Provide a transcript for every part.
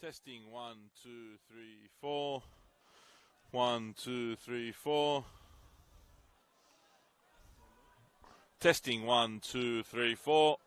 Testing 1, 2, 3, 4. 1, 2, 3, 4. Testing 1, 2, 3, 4.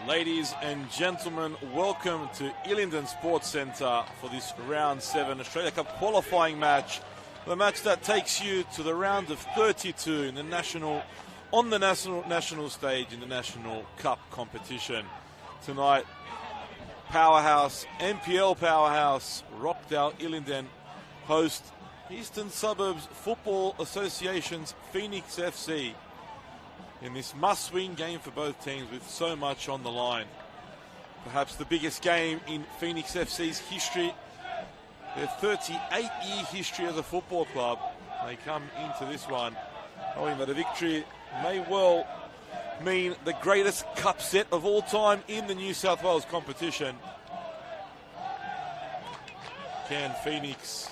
Ladies and gentlemen, welcome to Ilinden Sports Centre for this Round 7 Australia Cup qualifying match. The match that takes you to the round of 32 in the national stage in the National Cup competition. Tonight, powerhouse, NPL powerhouse, Rockdale Ilinden host Eastern Suburbs Football Association's Pheonix FC in this must-win game for both teams with so much on the line. Perhaps the biggest game in Pheonix FC's history, their 38-year history as a football club. They come into this one knowing that a victory may well mean the greatest cup set of all time in the New South Wales competition. Can Pheonix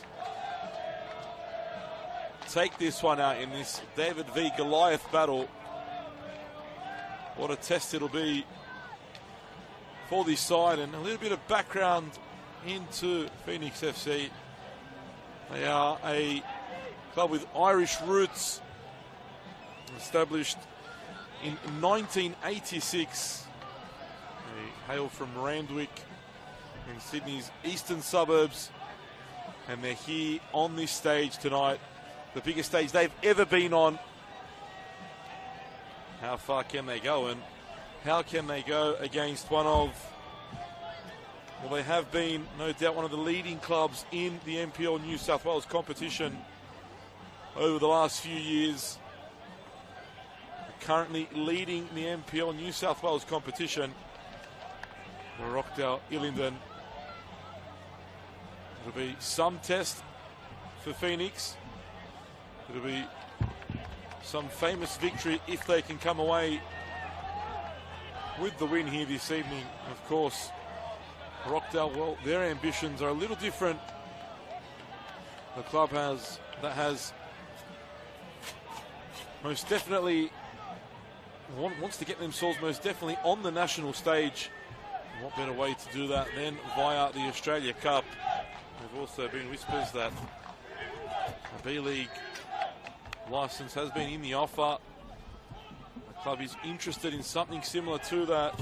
take this one out in this David v Goliath battle? What a test it'll be for this side. And a little bit of background into Pheonix FC. They are a club with Irish roots, established in 1986. They hail from Randwick in Sydney's eastern suburbs, and they're here on this stage tonight, the biggest stage they've ever been on. How far can they go, and how can they go against one of, well, they have been no doubt one of the leading clubs in the NPL New South Wales competition over the last few years. Currently leading the NPL New South Wales competition, the Rockdale Ilinden. It'll be some test for Pheonix. It'll be some famous victory if they can come away with the win here this evening. Of course, Rockdale, well, their ambitions are a little different. The club has most definitely wants to get themselves most definitely on the national stage. And what better way to do that than via the Australia Cup? There've also been whispers that the B-League licence has been in the offer. The club is interested in something similar to that.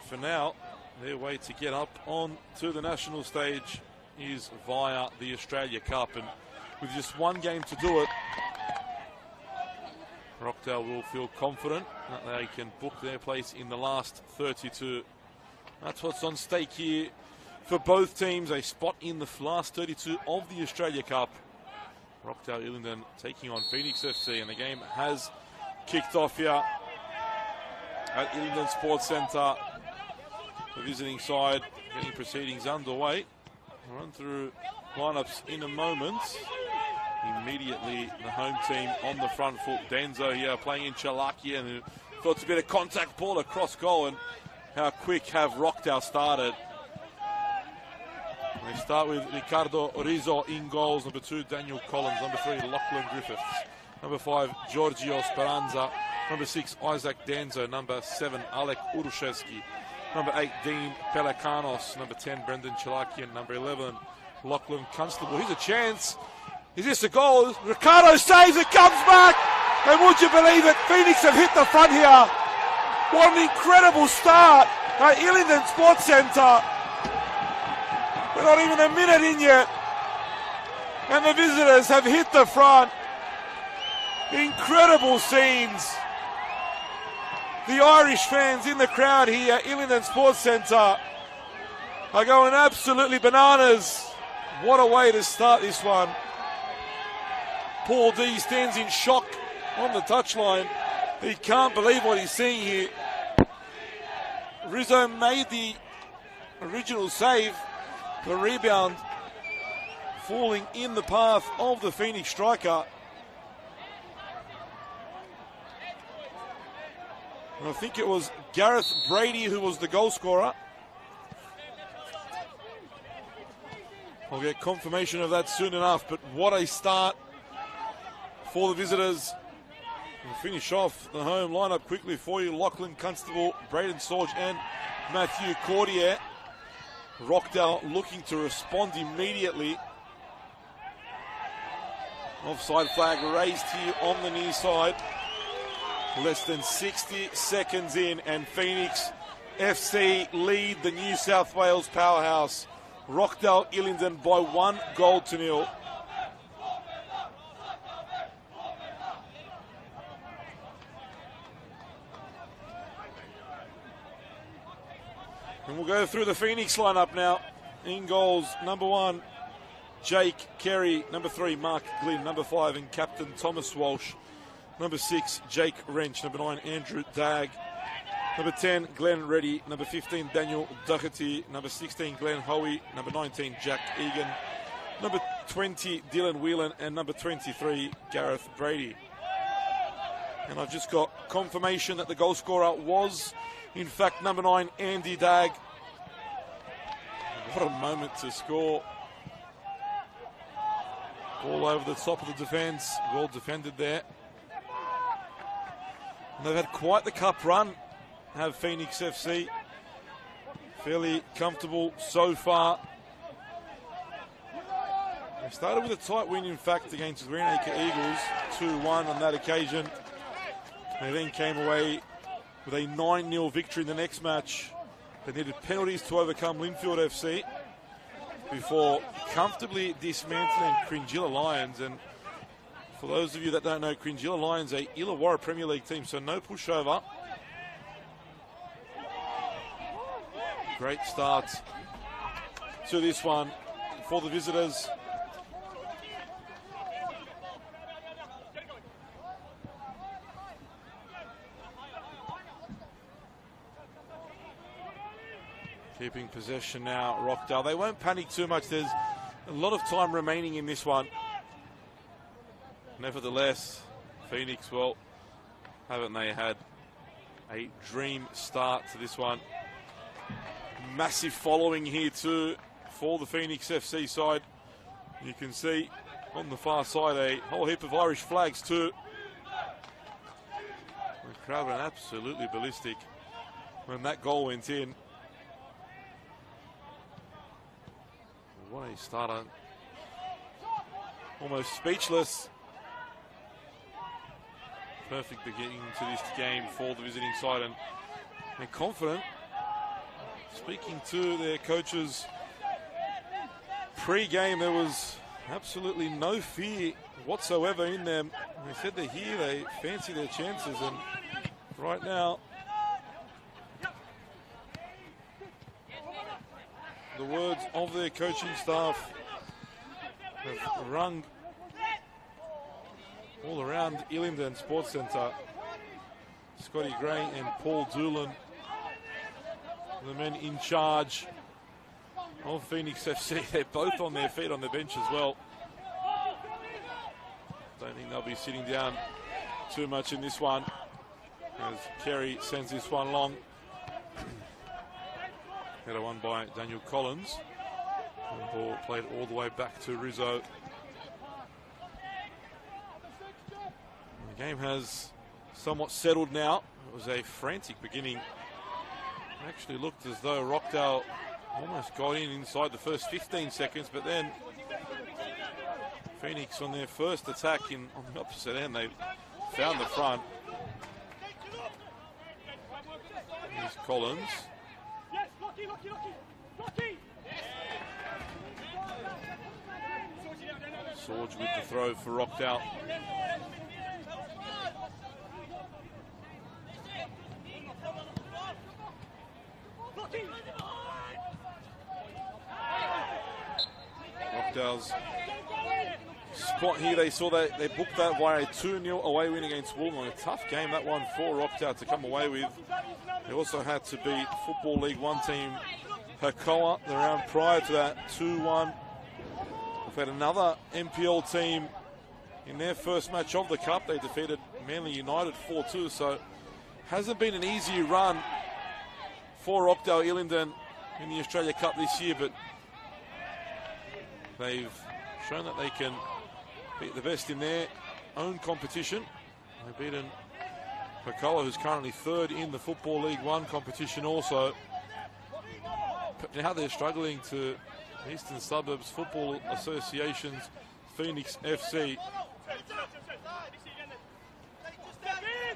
For now, their way to get up on to the national stage is via the Australia Cup, and with just one game to do it, Rockdale will feel confident that they can book their place in the last 32. That's what's on stake here for both teams, a spot in the last 32 of the Australia Cup. Rockdale Ilinden taking on Pheonix FC, and the game has kicked off here at Ilinden Sports Centre. The visiting side getting proceedings underway. We'll run through lineups in a moment. Immediately the home team on the front foot. Denzo here playing in Chalakia, and thought it's a bit of contact ball across goal, and how quick have Rockdale started. They start with Ricardo Rizzo in goals. Number 2, Daniel Collins. Number 3, Lachlan Griffiths. Number 5, Giorgio Speranza. Number 6, Isaac Denzo. Number 7, Alek Urushevsky. Number 8, Dean Pelikanos. Number 10, Brendan Chalakian. Number 11, Lachlan Constable. Here's a chance. Is this a goal? Ricardo saves it, comes back. And would you believe it? Pheonix have hit the front here. What an incredible start at Ilinden Sports Centre. We're not even a minute in yet, and the visitors have hit the front. Incredible scenes. The Irish fans in the crowd here at Ilinden Sports Centre are going absolutely bananas. What a way to start this one. Paul D stands in shock on the touchline. He can't believe what he's seeing here. Rizzo made the original save. The rebound falling in the path of the Pheonix striker. And I think it was Gareth Brady who was the goal scorer. I'll get confirmation of that soon enough, but what a start for the visitors. We'll finish off the home lineup quickly for you. Lachlan Constable, Braden Sorge and Matthew Cordier. Rockdale looking to respond immediately. Offside flag raised here on the near side. Less than 60 seconds in, and Pheonix FC lead the New South Wales powerhouse Rockdale Ilinden by 1-0. And we'll go through the Pheonix lineup now. In goals, number 1, Jake Carey. Number 3, Mark Glynn. Number 5, and captain Thomas Walsh. Number 6, Jake Wrench. Number 9, Andrew Dagg. Number 10, Glenn Reddy. Number 15, Daniel Doherty. Number 16, Glenn Hoey. Number 19, Jack Egan. Number 20, Dylan Whelan. And number 23, Gareth Brady. And I've just got confirmation that the goal scorer was, in fact, number 9, Andy Dagg. What a moment to score. Ball over the top of the defence. Well defended there. And they've had quite the cup run, have Pheonix FC. Fairly comfortable so far. They started with a tight win, in fact, against the Greenacre Eagles, 2-1 on that occasion. They then came away with a 9-0 victory in the next match. They needed penalties to overcome Linfield FC before comfortably dismantling Cringilla Lions. And for those of you that don't know, Cringilla Lions, a Illawarra Premier League team, so no pushover. Great start to this one for the visitors. Keeping possession now, Rockdale. They won't panic too much. There's a lot of time remaining in this one. Nevertheless, Pheonix, well, haven't they had a dream start to this one? Massive following here too for the Pheonix FC side. You can see on the far side a whole heap of Irish flags too. The crowd went absolutely ballistic when that goal went in. What a starter. Almost speechless. Perfect beginning to this game for the visiting side, and they're confident. Speaking to their coaches pre-game, there was absolutely no fear whatsoever in them. They said they're here, they fancy their chances, and right now the words of their coaching staff have rung all around Ilinden Sports Centre. Scotty Gray and Paul Doolan, the men in charge of Pheonix FC. They're both on their feet on the bench as well. Don't think they'll be sitting down too much in this one as Kerry sends this one long. Header won by Daniel Collins. And ball played all the way back to Rizzo. The game has somewhat settled now. It was a frantic beginning. It actually looked as though Rockdale almost got in inside the first 15 seconds, but then Pheonix on their first attack on the opposite end, they found the front. Here's Collins. Sorge with the throw for Rockdale. Rockdale's spot here, they saw that they booked that by a 2-0 away win against Wollongong. A tough game, that one for Rockdale to come away with. They also had to beat Football League 1 team Hakoah the round prior to that, 2-1. We've had another NPL team in their first match of the Cup. They defeated Manly United 4-2, so hasn't been an easy run for Rockdale Ilinden in the Australia Cup this year, but they've shown that they can beat the best in their own competition. They've beaten Hakoah, who's currently third in the Football League 1 competition also. But now they're struggling to Eastern Suburbs Football Association's Pheonix FC.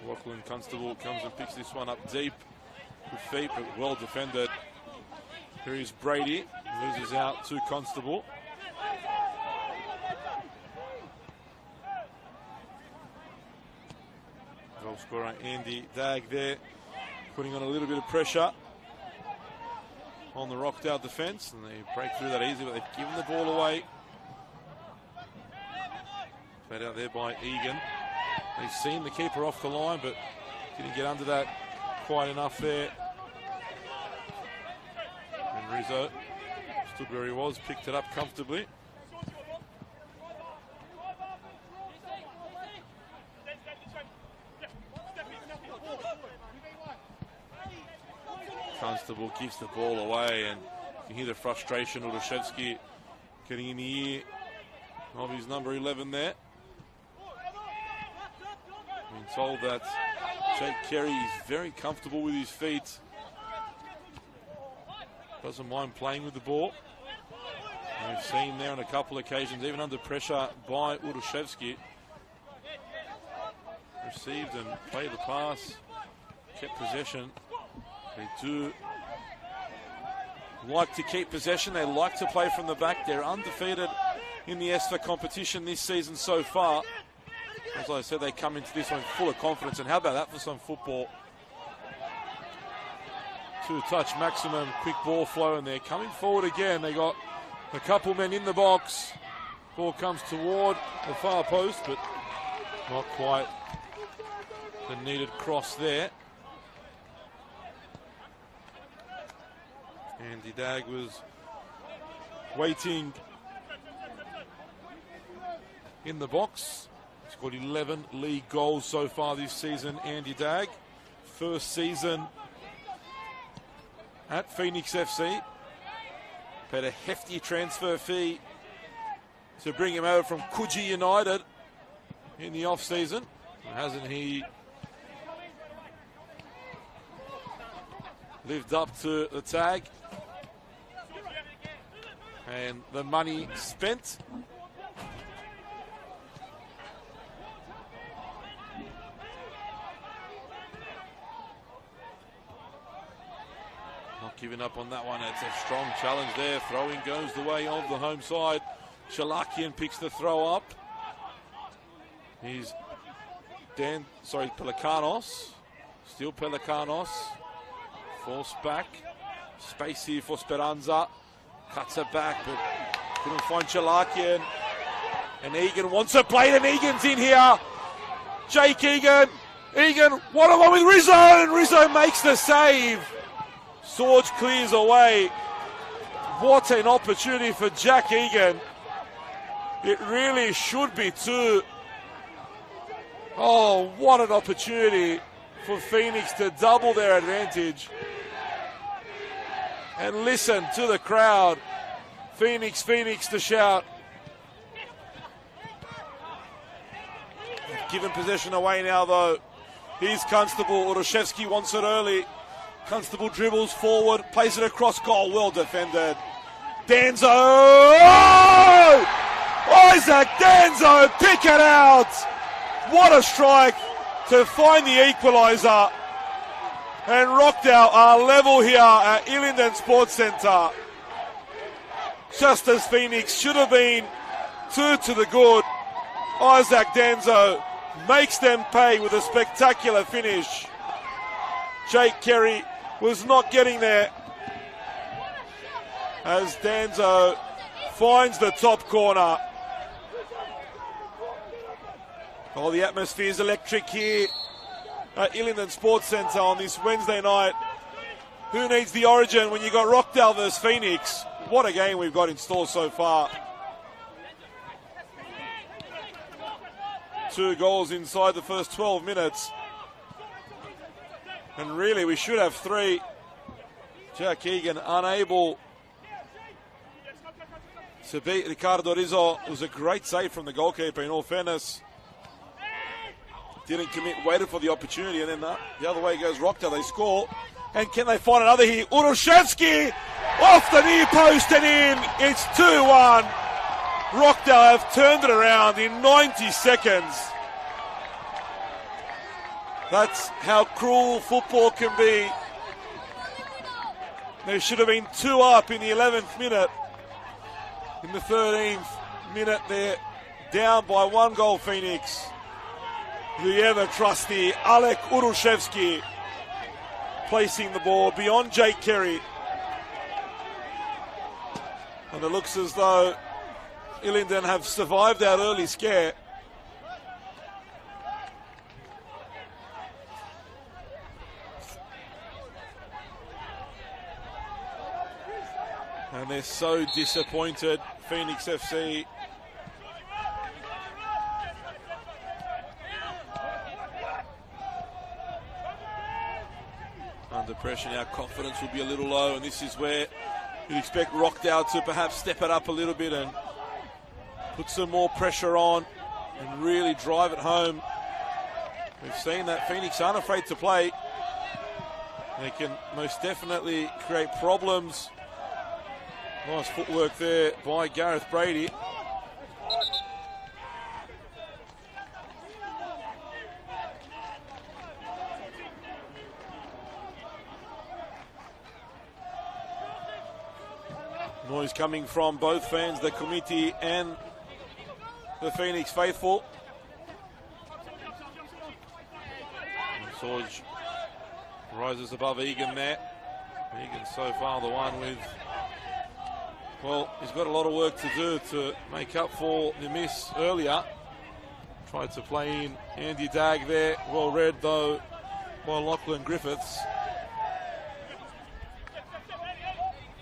Lachlan Constable comes and picks this one up deep with feet, but well defended. Here is Brady, loses out to Constable. Goal scorer Andy Dagg there, putting on a little bit of pressure on the Rockdale defence, and they break through that easy, but they've given the ball away. Played out there by Egan. They've seen the keeper off the line, but didn't get under that quite enough there. And Rizzo stood where he was, picked it up comfortably. Constable gives the ball away, and you can hear the frustration of Udoshevsky getting in the ear of his number 11 there. Being told that Jake Carey is very comfortable with his feet. Doesn't mind playing with the ball. And we've seen there on a couple of occasions, even under pressure by Udoshevsky, received and played the pass, kept possession. They do like to keep possession. They like to play from the back. They're undefeated in the ESTA competition this season so far. As I said, they come into this one full of confidence. And how about that for some football? Two-touch maximum, quick ball flow, and they're coming forward again. They got a couple men in the box. Ball comes toward the far post, but not quite the needed cross there. Andy Dagg was waiting in the box. He's got 11 league goals so far this season, Andy Dagg. First season at Pheonix FC. Paid a hefty transfer fee to bring him over from Coogee United in the off-season. Hasn't he lived up to the tag and the money spent? Not giving up on that one. It's a strong challenge there. Throwing goes the way of the home side. Shalakian picks the throw up. He's Pelikanos. Still Pelikanos. Forced back. Space here for Speranza. Cuts it back, but couldn't find Shalakian. And Egan wants a plate, and Egan's in here. Jake Egan. Egan, one on one with Rizzo, and Rizzo makes the save. Swords clears away. What an opportunity for Jack Egan. It really should be two. Oh, what an opportunity for Pheonix to double their advantage. And listen to the crowd. Pheonix, Pheonix to shout. Given possession away now, though. Here's Constable. Udoshevsky wants it early. Constable dribbles forward, plays it across goal. Well defended. Danzo! Oh! Isaac Danzo, pick it out! What a strike to find the equaliser. And Rockdale are level here at Ilinden Sports Centre. Just as Pheonix should have been 2 to the good. Isaac Danzo makes them pay with a spectacular finish. Jake Carey was not getting there as Danzo finds the top corner. Oh, the atmosphere is electric here at Ilinden Sports Centre on this Wednesday night. Who needs the origin when you got Rockdale versus Pheonix? What a game we've got in store so far. 2 goals inside the first 12 minutes. And really, we should have 3. Jack Egan unable to beat Ricardo Rizzo. It was a great save from the goalkeeper, in all fairness. Didn't commit, waited for the opportunity, and then the other way goes Rockdale. They score. And can they find another here? Udoshevsky off the near post and in. It's 2-1. Rockdale have turned it around in 90 seconds. That's how cruel football can be. There should have been 2 up in the 11th minute. In the 13th minute, they're down by 1 goal, Pheonix. The ever-trusty Alek Urushevsky placing the ball beyond Jake Kerry. And it looks as though Ilinden have survived that early scare. And they're so disappointed, Pheonix FC. Under pressure now, confidence will be a little low, and this is where you'd expect Rockdale to perhaps step it up a little bit and put some more pressure on and really drive it home. We've seen that Pheonix aren't afraid to play. They can most definitely create problems. Nice footwork there by Gareth Brady. Noise coming from both fans, the committee and the Pheonix faithful. Sorge rises above Egan there. Egan so far the one with, well, he's got a lot of work to do to make up for the miss earlier. Tried to play in Andy Dagg there. Well read though by Lachlan Griffiths.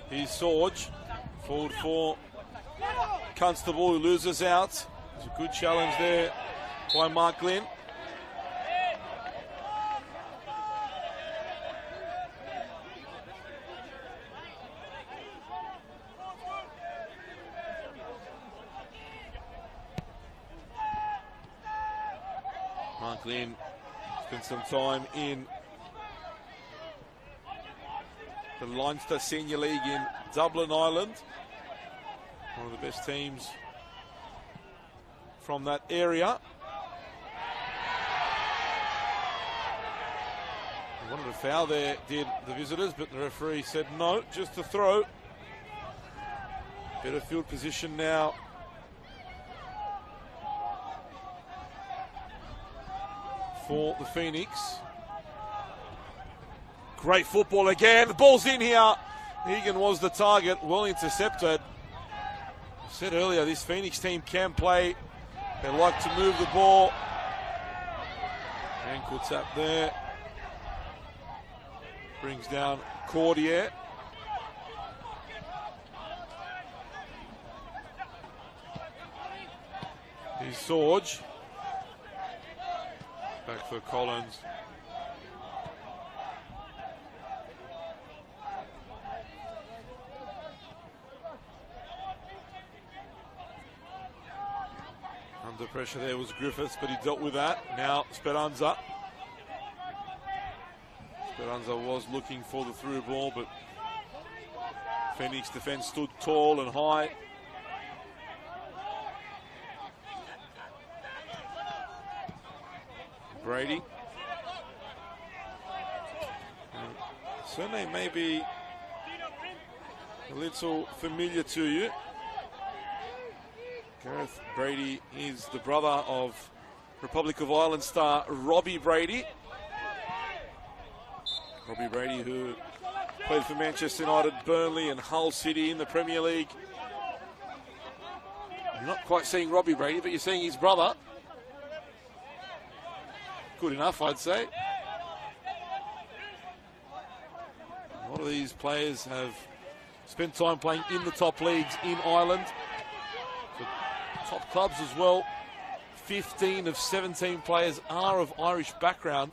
Here's Sorge. Forward for Constable, who loses out. There's a good challenge there by Mark Glynn. Mark Glynn spent some time in the Leinster Senior League in Dublin, Ireland. One of the best teams from that area. They wanted a foul there, did the visitors, but the referee said no, just a throw. Better field position now. For the Pheonix. Great football again. The ball's in here. Egan was the target, well intercepted. I said earlier, this Pheonix team can play. They like to move the ball. Ankle tap there. Brings down Cordier. Here's Sorge. Back for Collins. Under pressure there was Griffiths, but he dealt with that. Now Speranza. Speranza was looking for the through ball, but Pheonix defence stood tall and high. Brady. Surname may be a little familiar to you. Gareth Brady is the brother of Republic of Ireland star Robbie Brady. Robbie Brady, who played for Manchester United, Burnley and Hull City in the Premier League. You're not quite seeing Robbie Brady, but you're seeing his brother. Good enough, I'd say. A lot of these players have spent time playing in the top leagues in Ireland. Top clubs as well. 15 of 17 players are of Irish background.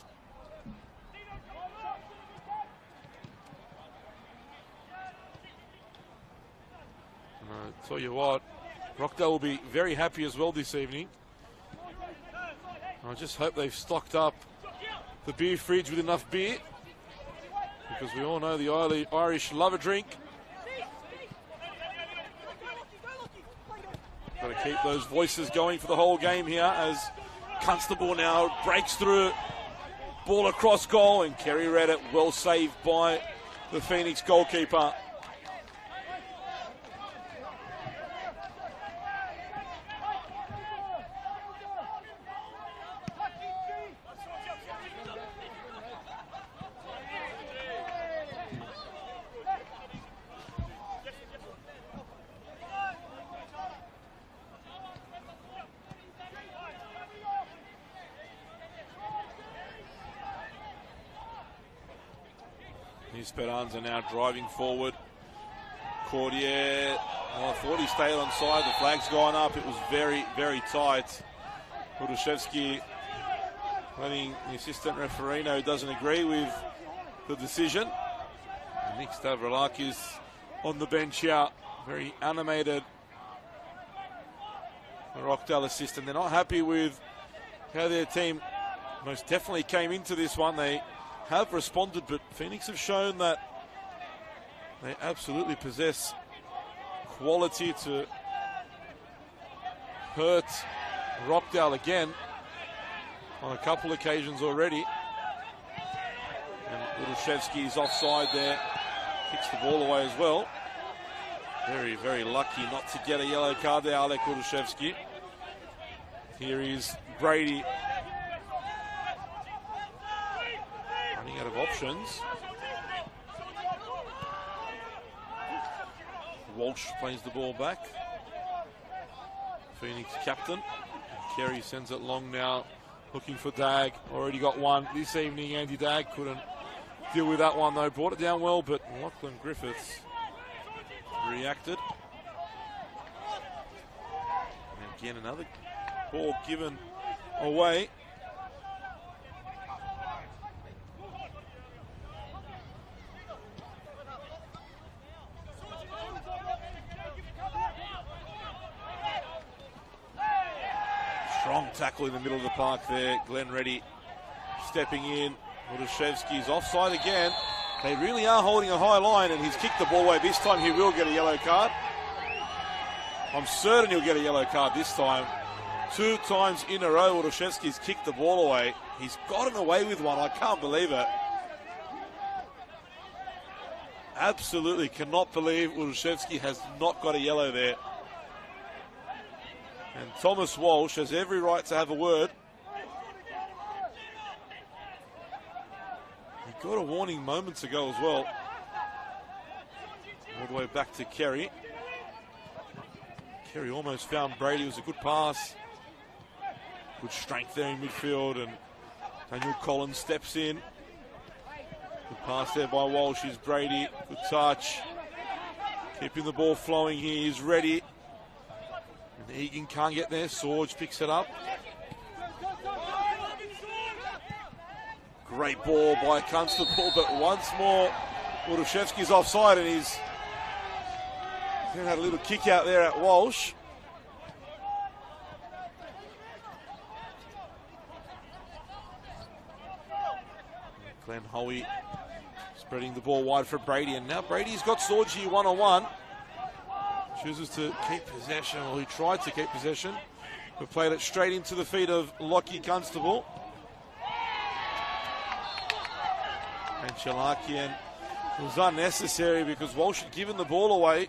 And I tell you what, Rockdale will be very happy as well this evening. I just hope they've stocked up the beer fridge with enough beer, because we all know the Irish love a drink. Got to keep those voices going for the whole game here as Constable now breaks through. Ball across goal, and Kerry read it. Well saved by the Pheonix goalkeeper. Esperanza now driving forward. Cordier, I thought he stayed on side. The flag's gone up. It was very, very tight. Urushevsky letting the assistant referee know he doesn't agree with the decision. And Nick Stavroulakis on the bench here. Very animated. The Rockdale assistant. They're not happy with how their team most definitely came into this one. They have responded, but Pheonix have shown that they absolutely possess quality to hurt Rockdale again on a couple occasions already. And Urushevsky is offside there, kicks the ball away as well. Very, very lucky not to get a yellow card there, Alek Urushevsky. Here is Brady. Out of options. Walsh plays the ball back. Pheonix captain. Kerry sends it long now, looking for Dag. Already got one this evening. Andy Dag couldn't deal with that one though. Brought it down well, but Lachlan Griffiths reacted. And again, another ball given away. Strong tackle in the middle of the park there. Glenn Reddy stepping in. Urushevsky's offside again. They really are holding a high line, and he's kicked the ball away. This time he will get a yellow card. I'm certain he'll get a yellow card this time. 2 times in a row Urushevsky's kicked the ball away. He's gotten away with one. I can't believe it. Absolutely cannot believe Urushevsky has not got a yellow there. And Thomas Walsh has every right to have a word. He got a warning moments ago as well. All the way back to Kerry. Kerry almost found Brady. It was a good pass. Good strength there in midfield, and Daniel Collins steps in. Good pass there by Walsh. Is Brady. Good touch. Keeping the ball flowing here. He's ready. And Egan can't get there. Sorge picks it up. Great ball by Constable, but once more Urushevsky's offside, and he's had a little kick out there at Walsh. Glenn Hoey spreading the ball wide for Brady, and now Brady's got Sorge here one-on-one. Chooses to keep possession, or he tried to keep possession, but played it straight into the feet of Lockie Constable. And Chalakian was unnecessary because Walsh had given the ball away,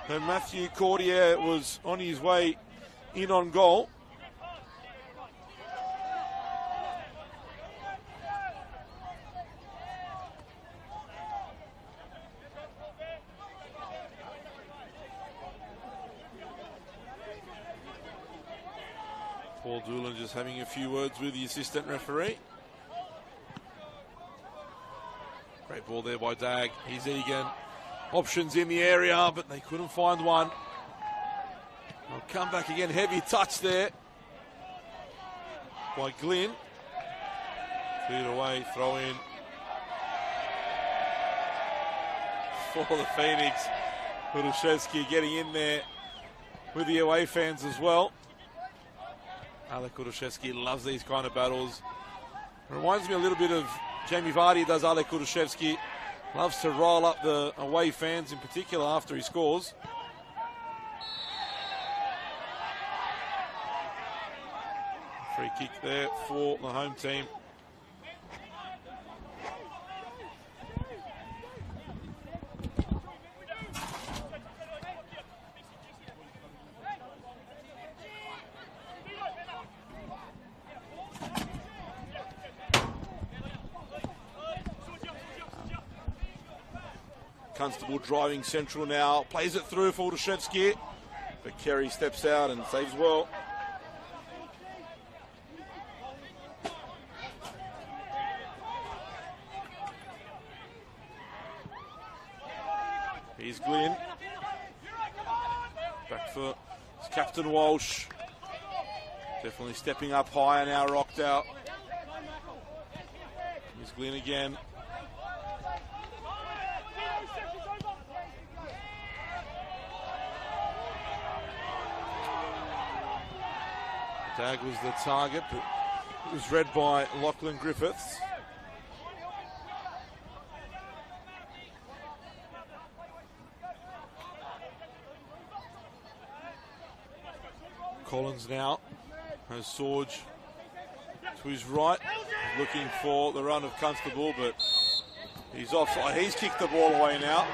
and Matthew Cordier was on his way in on goal. Paul Doolan just having a few words with the assistant referee. Great ball there by Dag. Here's Egan. Options in the area, but they couldn't find one. They'll come back again. Heavy touch there by Glynn. Cleared away, throw in for the Pheonix. Urushevsky getting in there with the away fans as well. Alek Urushevsky loves these kind of battles. Reminds me a little bit of Jamie Vardy does Alek Urushevsky. Loves to roll up the away fans in particular after he scores. Free kick there for the home team. Constable driving central now. Plays it through for Udoshevsky. But Kerry steps out and saves well. Here's Glynn. Back for Captain Walsh. Definitely stepping up higher now, Rockdale. Here's Glynn again. Tag was the target, but it was read by Lachlan Griffiths. Collins now has Sorge to his right, looking for the run of Constable, but he's offside. He's kicked the ball away now.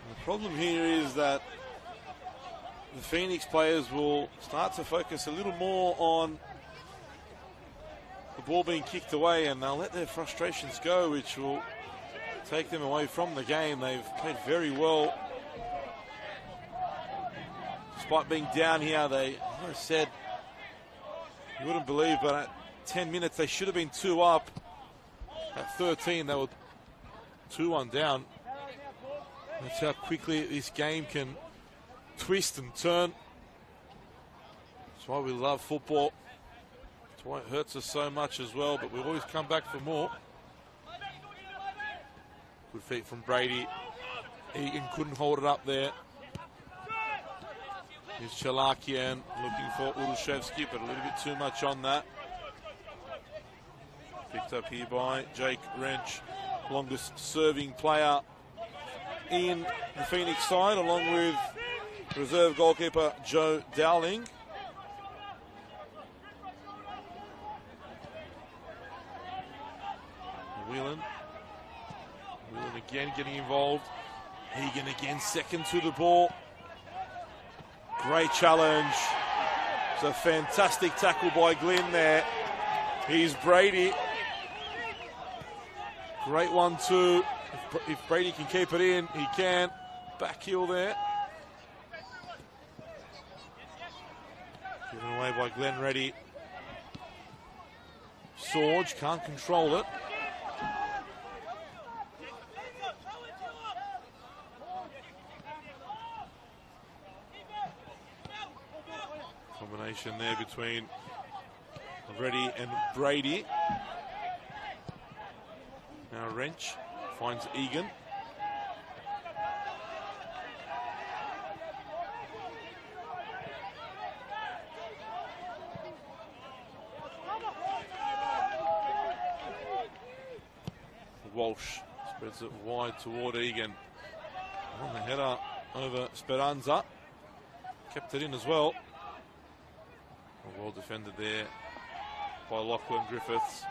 The problem here is that the Pheonix players will start to focus a little more on the ball being kicked away, and they'll let their frustrations go, which will take them away from the game. They've played very well. Despite being down here, they, as I said, you wouldn't believe, but at 10 minutes they should have been 2 up. At 13 they were 2-1 down. That's how quickly this game can twist and turn. That's why we love football. That's why it hurts us so much as well, but we always come back for more. Good feet from Brady. Egan couldn't hold it up there. Here's Chalakian looking for Udoshevsky, but a little bit too much on that. Picked up here by Jake Wrench, longest serving player in the Pheonix side, along with reserve goalkeeper Joe Dowling. Whelan again getting involved. Egan again second to the ball. Great challenge. It's a fantastic tackle by Glynn there. Here's Brady. Great 1-2. If Brady can keep it in, he can. Back heel there. Given away by Glenn Reddy. Sorge can't control it. Combination there between Reddy and Brady. Now Wrench finds Egan. Walsh spreads it wide toward Egan. On the header over Speranza. Kept it in as well. Well defended there by Lachlan Griffiths.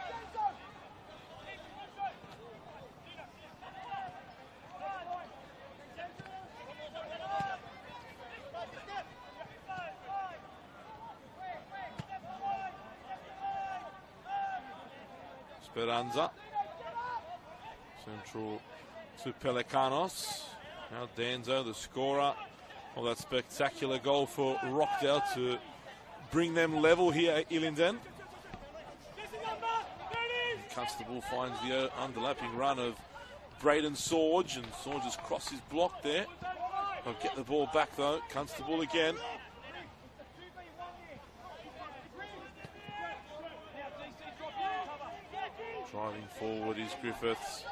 Speranza. Central to Pelicanos. Now Danzo, the scorer of that spectacular goal for Rockdale to bring them level here at Ilinden. Constable finds the underlapping run of Braden Sorge, and Sorge has crossed his block there. They'll get the ball back though. Constable again. Driving forward is Griffiths.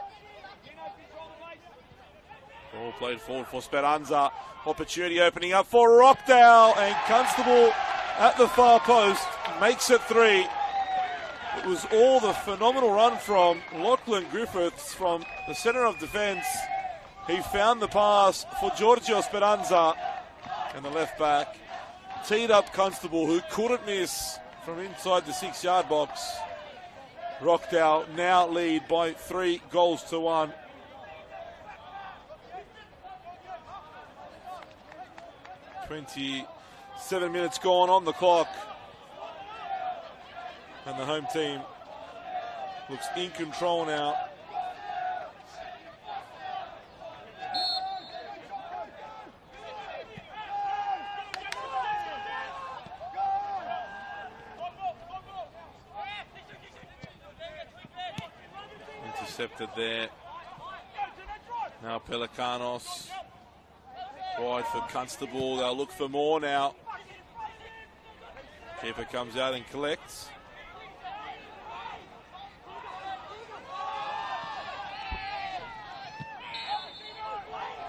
Ball played forward for Speranza. Opportunity opening up for Rockdale, and Constable at the far post makes it 3. It was all the phenomenal run from Lachlan Griffiths from the centre of defence. He found the pass for Giorgio Speranza, and the left back teed up Constable, who couldn't miss from inside the 6-yard box. Rockdale now lead by 3-1. Seven minutes gone on the clock, and the home team looks in control now. Intercepted there. Now Pelicanos. Wide for Constable. They'll look for more now. Keeper comes out and collects.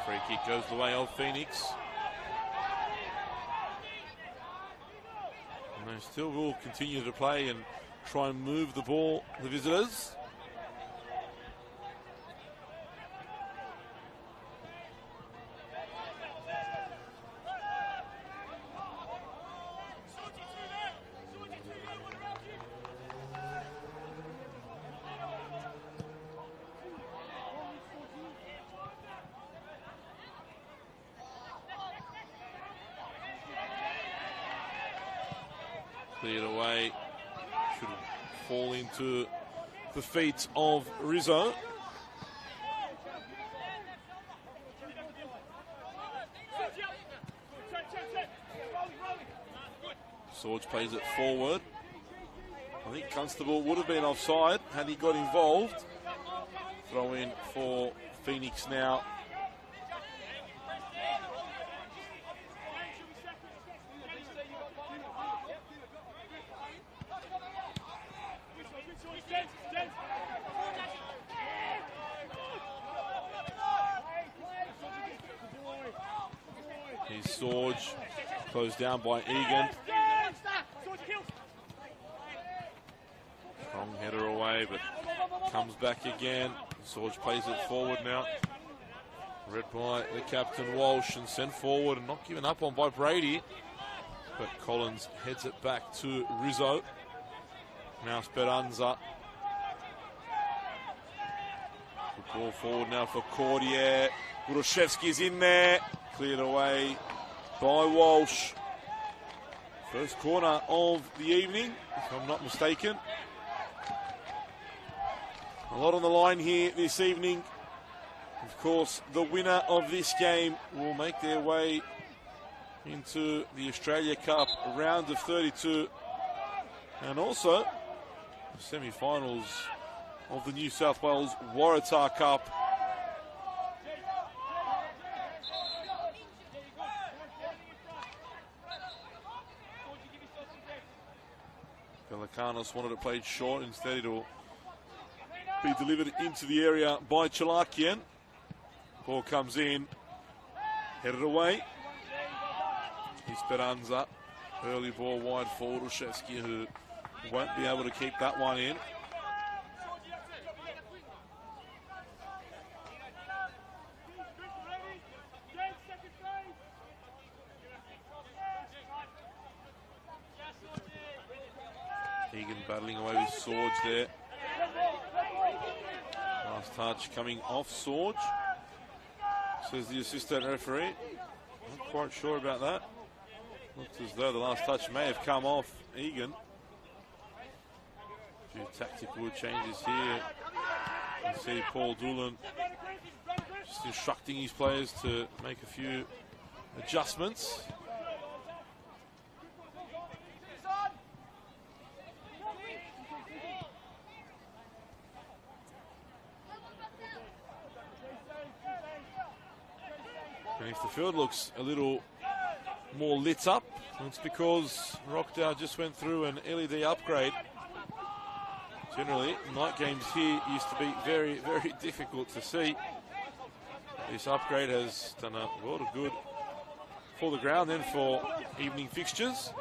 Free kick goes the way of Pheonix. And they still will continue to play and try and move the ball, the visitors. Cleared away. Should fall into the feet of Rizzo. Sorge plays it forward. I think Constable would have been offside had he got involved. Throw in for Pheonix now. Here's Sorge, closed down by Egan. Strong header away, but comes back again. Sorge plays it forward now. Read by the captain Walsh and sent forward and not given up on by Brady. But Collins heads it back to Rizzo. Now Speranza. Good ball forward now for Cordier. Goroshevsky's in there. Cleared away by Walsh. First corner of the evening, if I'm not mistaken. A lot on the line here this evening. Of course, the winner of this game will make their way into the Australia Cup round of 32 and also the semi-finals of the New South Wales Waratah Cup. Pelicanos wanted it played short, instead it'll be delivered into the area by Chalakian. Ball comes in, headed away. Esperanza, early ball wide for Goroshevsky, who won't be able to keep that one in. Egan battling away with Sorge there. Last touch coming off Sorge, says the assistant referee. Not quite sure about that. Looks as though the last touch may have come off Egan. A few tactical changes here. You see Paul Doolan just instructing his players to make a few adjustments. And if the field looks a little more lit up, it's because Rockdale just went through an LED upgrade. Generally, night games here used to be very, very difficult to see. This upgrade has done a world of good for the ground then for evening fixtures.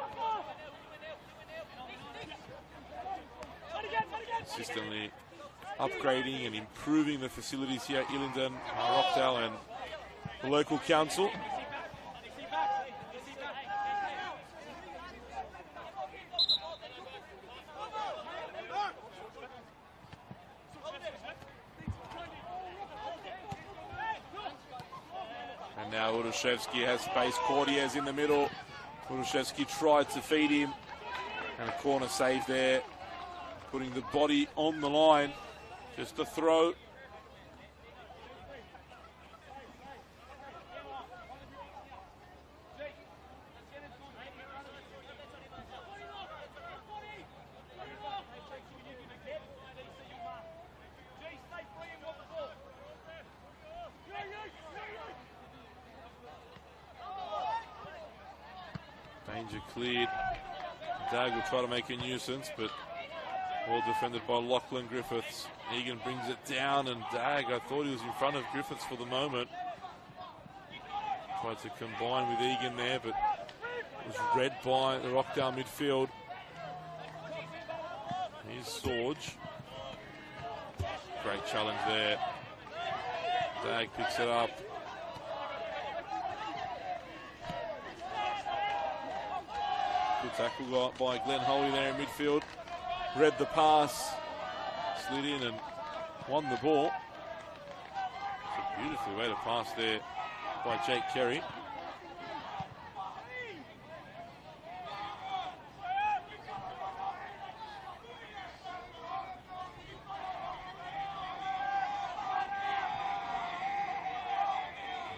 Consistently upgrading and improving the facilities here at Ilinden, Rockdale and the local council. And now Goroshevsky has space. Cordier's in the middle. Goroshevsky tried to feed him. And a corner save there putting the body on the line. Just a throw. Danger cleared. Dag will try to make a nuisance, but well defended by Lachlan Griffiths. Egan brings it down, and Dag, I thought he was in front of Griffiths for the moment. Tried to combine with Egan there, but it was read by the Rockdale midfield. Here's Sorge. Great challenge there. Dag picks it up. Good tackle by Glenn Holy there in midfield. Read the pass, slid in and won the ball. It's a beautiful way to pass there by Jake Kerry.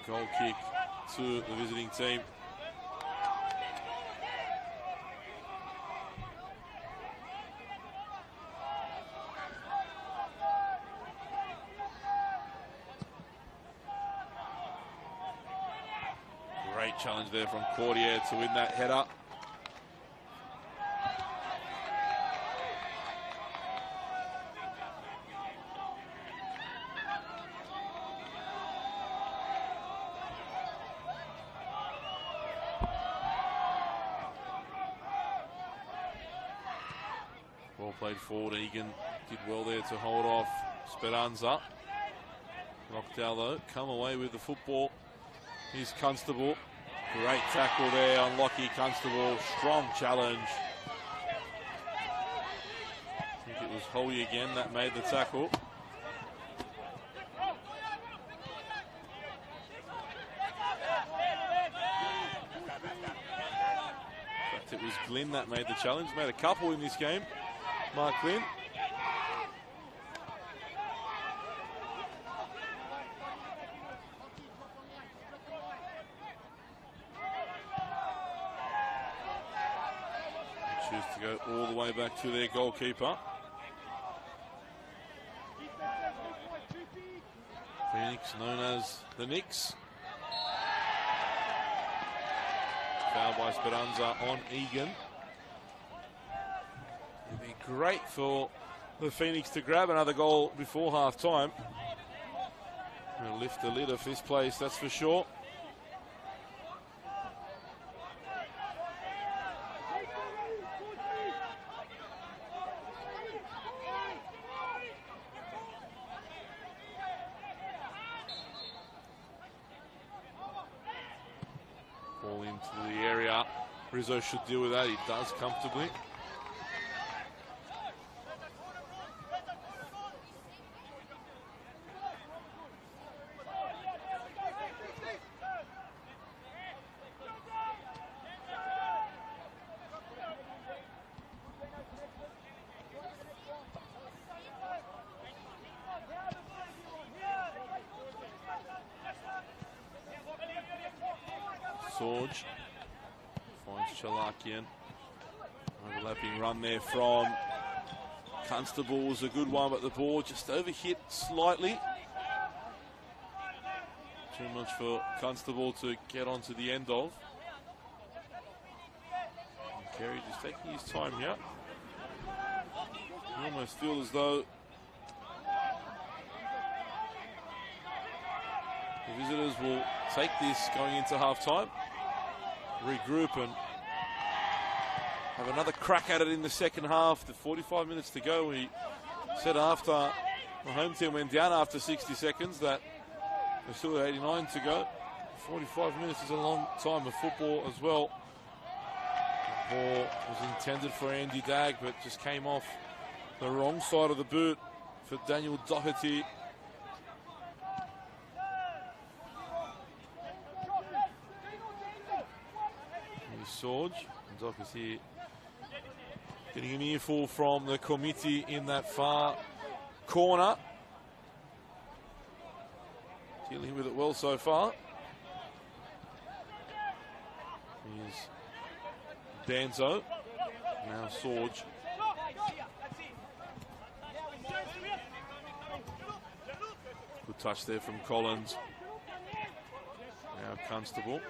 Goal kick to the visiting team. Great challenge there from Cordier to win that header. Well played forward. Egan did well there to hold off Speranza. Rockdale though come away with the football. Here's Constable. Great tackle there, unlucky Constable. Strong challenge. I think it was Holy again that made the tackle. In fact, it was Glynn that made the challenge. Made a couple in this game. Mark Glynn. Choose to go all the way back to their goalkeeper. Pheonix, known as the Knicks. Foul by Speranza on Egan. It'd be great for the Pheonix to grab another goal before half time. Gonna lift the lid of this place, that's for sure. Ball into the area. Rizzo should deal with that. He does comfortably. Sorge finds Chalakian. Overlapping run there from Constable was a good one, but the ball just overhit slightly. Too much for Constable to get onto the end of. And Kerry just taking his time here. You almost feel as though the visitors will take this going into half time. Regroup and have another crack at it in the second half. The 45 minutes to go. We said after the home team went down after 60 seconds that there's still 89 to go. 45 minutes is a long time of football as well. The ball was intended for Andy Dag, but just came off the wrong side of the boot for Daniel Doherty. Sorge, and Doc is here Getting an earful from the committee in that far corner. Dealing with it well so far. Here's Danzo. Now Sorge. Good touch there from Collins. Now Constable.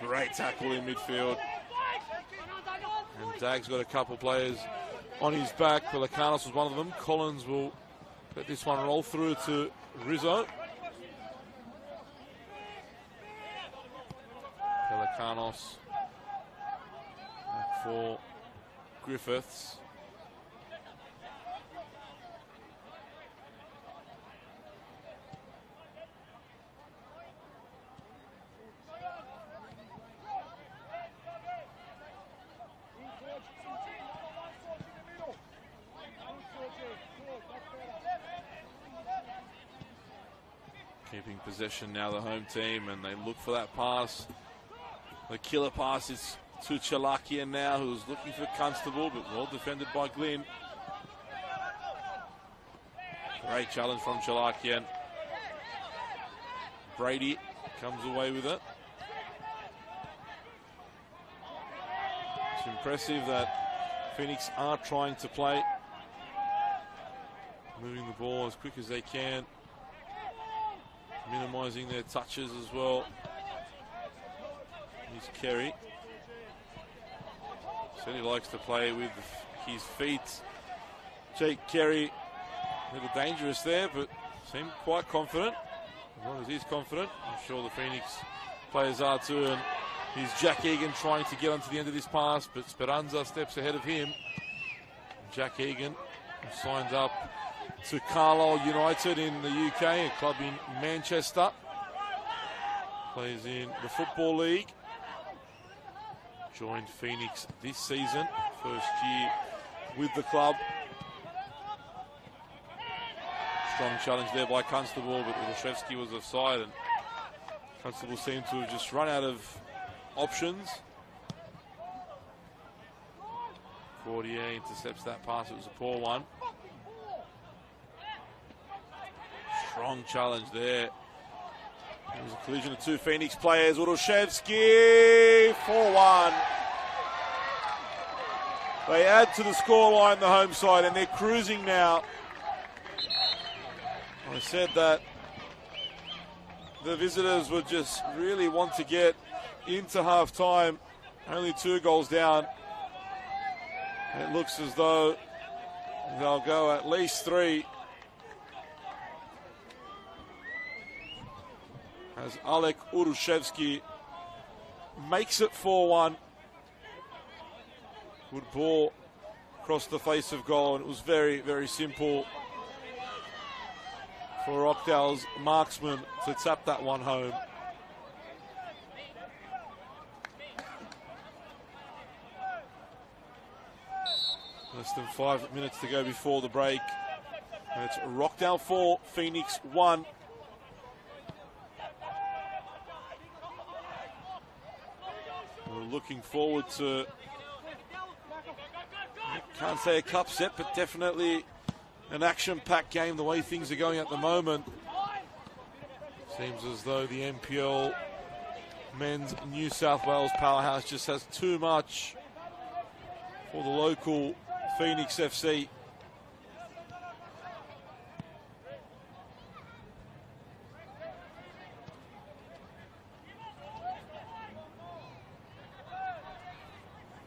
Great tackle in midfield. And Dag's got a couple players on his back. Pelicanos was one of them. Collins will let this one roll through to Rizzo. Pelicanos for Griffiths. Keeping possession now, the home team, and they look for that pass. The killer pass is to Chalakian now, who's looking for Constable, but well defended by Glynn. Great challenge from Chalakian. Brady comes away with it. It's impressive that Phoenix are trying to play, moving the ball as quick as they can, minimising their touches as well. Here's Kerry. Said he likes to play with his feet. Jake Kerry, a little dangerous there, but seemed quite confident. As long as he's confident, I'm sure the Phoenix players are too. And here's Jack Egan trying to get onto the end of this pass, but Speranza steps ahead of him. Jack Egan signs up to Carlisle United in the UK, a club in Manchester. Plays in the Football League. Joined Phoenix this season, first year with the club. Strong challenge there by Constable, but Olszewski was offside, and Constable seemed to have just run out of options. Cordier intercepts that pass. It was a poor one. Strong challenge there. It was a collision of two Phoenix players. Olszewski, 4-1. They add to the scoreline, the home side, and they're cruising now. I said that the visitors would just really want to get into half-time. Only 2 goals down. It looks as though they'll go at least 3. As Alek Olszewski makes it 4-1. Good ball across the face of goal, and it was very, very simple for Rockdale's marksman to tap that one home. Less than 5 minutes to go before the break. And it's Rockdale 4, Phoenix 1. We're looking forward to, can't say a cup set, but definitely an action-packed game the way things are going at the moment. Seems as though the NPL men's New South Wales powerhouse just has too much for the local Phoenix FC.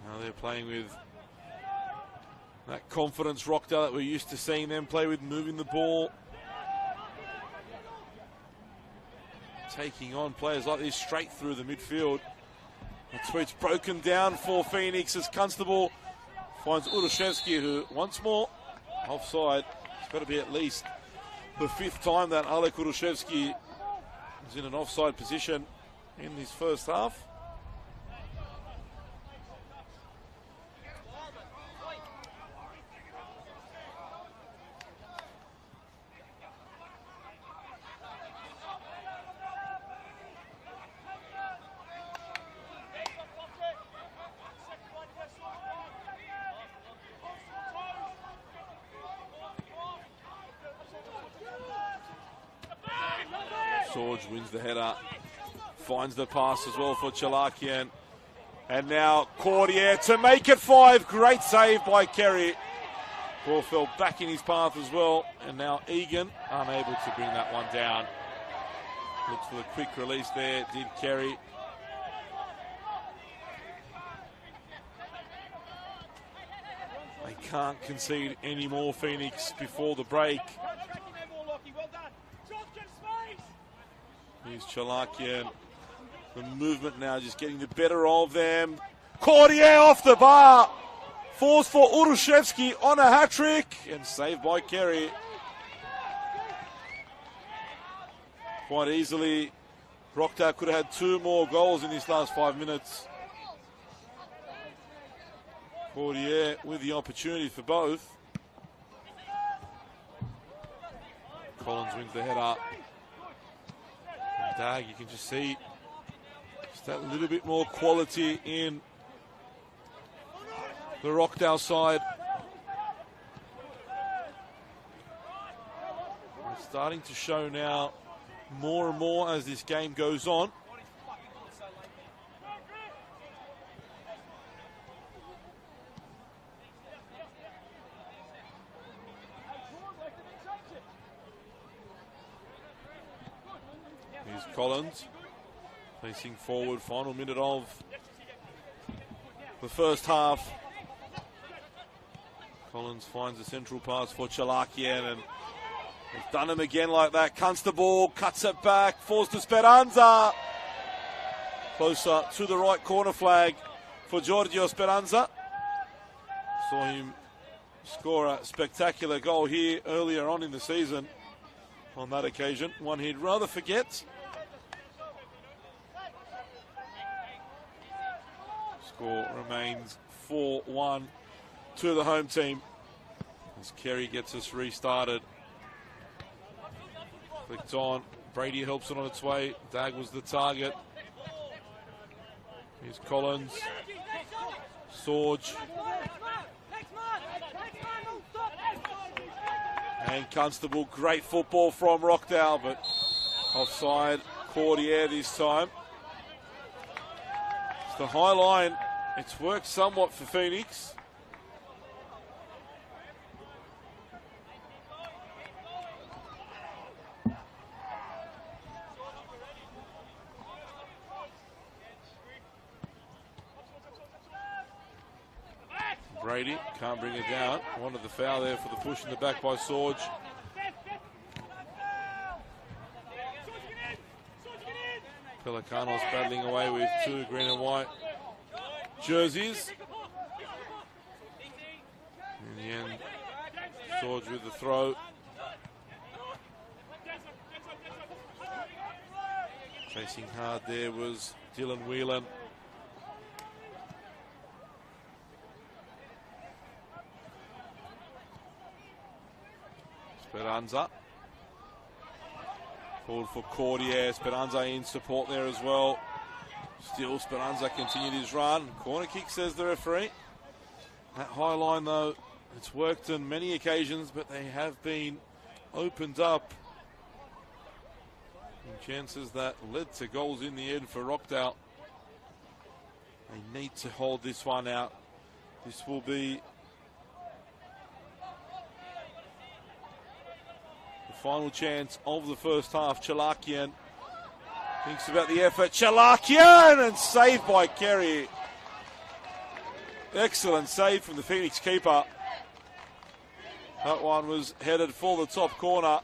Now they're playing with that confidence Rockdale that we're used to seeing them play with, moving the ball, taking on players like this straight through the midfield. That's where it's broken down for Phoenix as Constable finds Olszewski, who once more offside. It's got to be at least the 5th time that Alek Olszewski is in an offside position in this first half. Sorge wins the header. Finds the pass as well for Chalakian. And now Cordier to make it 5. Great save by Kerry. Ball fell back in his path as well. And now Egan unable to bring that one down. Looks for the quick release there, did Kerry. They can't concede any more, Pheonix, before the break. Here's Chalakian. The movement now just getting the better of them. Cordier off the bar. Falls for Urushevsky on a hat-trick. And saved by Kerry. Quite easily, Rockdale could have had 2 more goals in this last 5 minutes. Cordier with the opportunity for both. Collins wins the header. And Dag, you can just see just that little bit more quality in the Rockdale side. It's starting to show now more and more as this game goes on. Here's Collins facing forward, final minute of the first half. Collins finds a central pass for Chalakian, and they've done him again like that. Constable cuts it back, falls to Speranza. Closer to the right corner flag for Giorgio Speranza. Saw him score a spectacular goal here earlier on in the season on that occasion. One he'd rather forget. Score remains 4-1 to the home team as Kerry gets us restarted. Clicked on. Brady helps it on its way. Dag was the target. Here's Collins. Sorge. And Constable. Great football from Rockdale, but offside. Cordier this time. It's the high line. It's worked somewhat for Pheonix. Brady can't bring it down. Wanted the foul there for the push in the back by Sorge. Pelicanos battling away with 2 green and white jerseys. In the end, Sorge with the throw. Chasing hard there was Dylan Whelan. Speranza. Forward for Cordier. Speranza in support there as well. Still Speranza continued his run. Corner kick, says the referee. That high line though, it's worked on many occasions, but they have been opened up. And chances that led to goals in the end for Rockdale. They need to hold this one out. This will be the final chance of the first half. Chalakian thinks about the effort. Chalakian, and saved by Kerry. Excellent save from the Pheonix keeper. That one was headed for the top corner.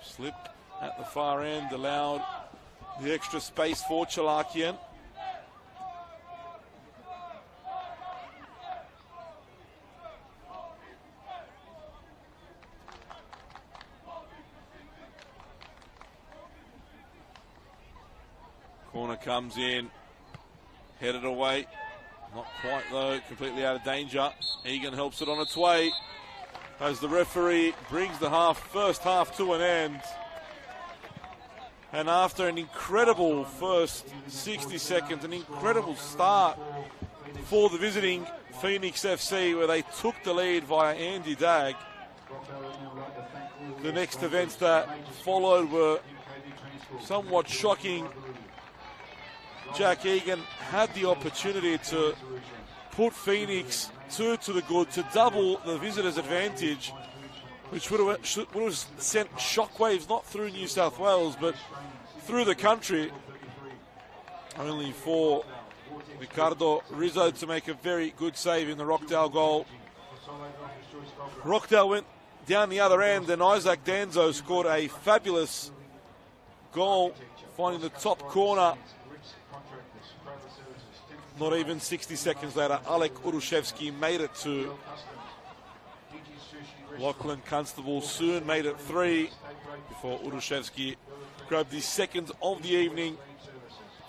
Slip at the far end allowed the extra space for Chalakian. Corner comes in, headed away. Not quite though, completely out of danger. Egan helps it on its way as the referee brings the first half to an end. And after an incredible first 60 seconds, an incredible start for the visiting Pheonix FC, where they took the lead via Andy Dag, The next events that followed were somewhat shocking. Jack Egan had the opportunity to put Pheonix 2 to the good to double the visitors' advantage, which would have sent shockwaves not through New South Wales but through the country. Only for Ricardo Rizzo to make a very good save in the Rockdale goal. Rockdale went down the other end, and Isaac Danzo scored a fabulous goal, finding the top corner. Not even 60 seconds later, Alek Urushevsky made it to Lachlan Constable. Soon made it 3 before Urushevsky grabbed his second of the evening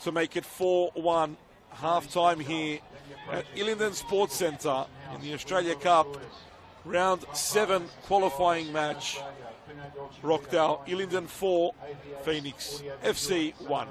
to make it 4-1. Half-time here at Ilinden Sports Centre in the Australia Cup. Round 7 qualifying match. Rockdale Ilinden 4, Pheonix FC 1.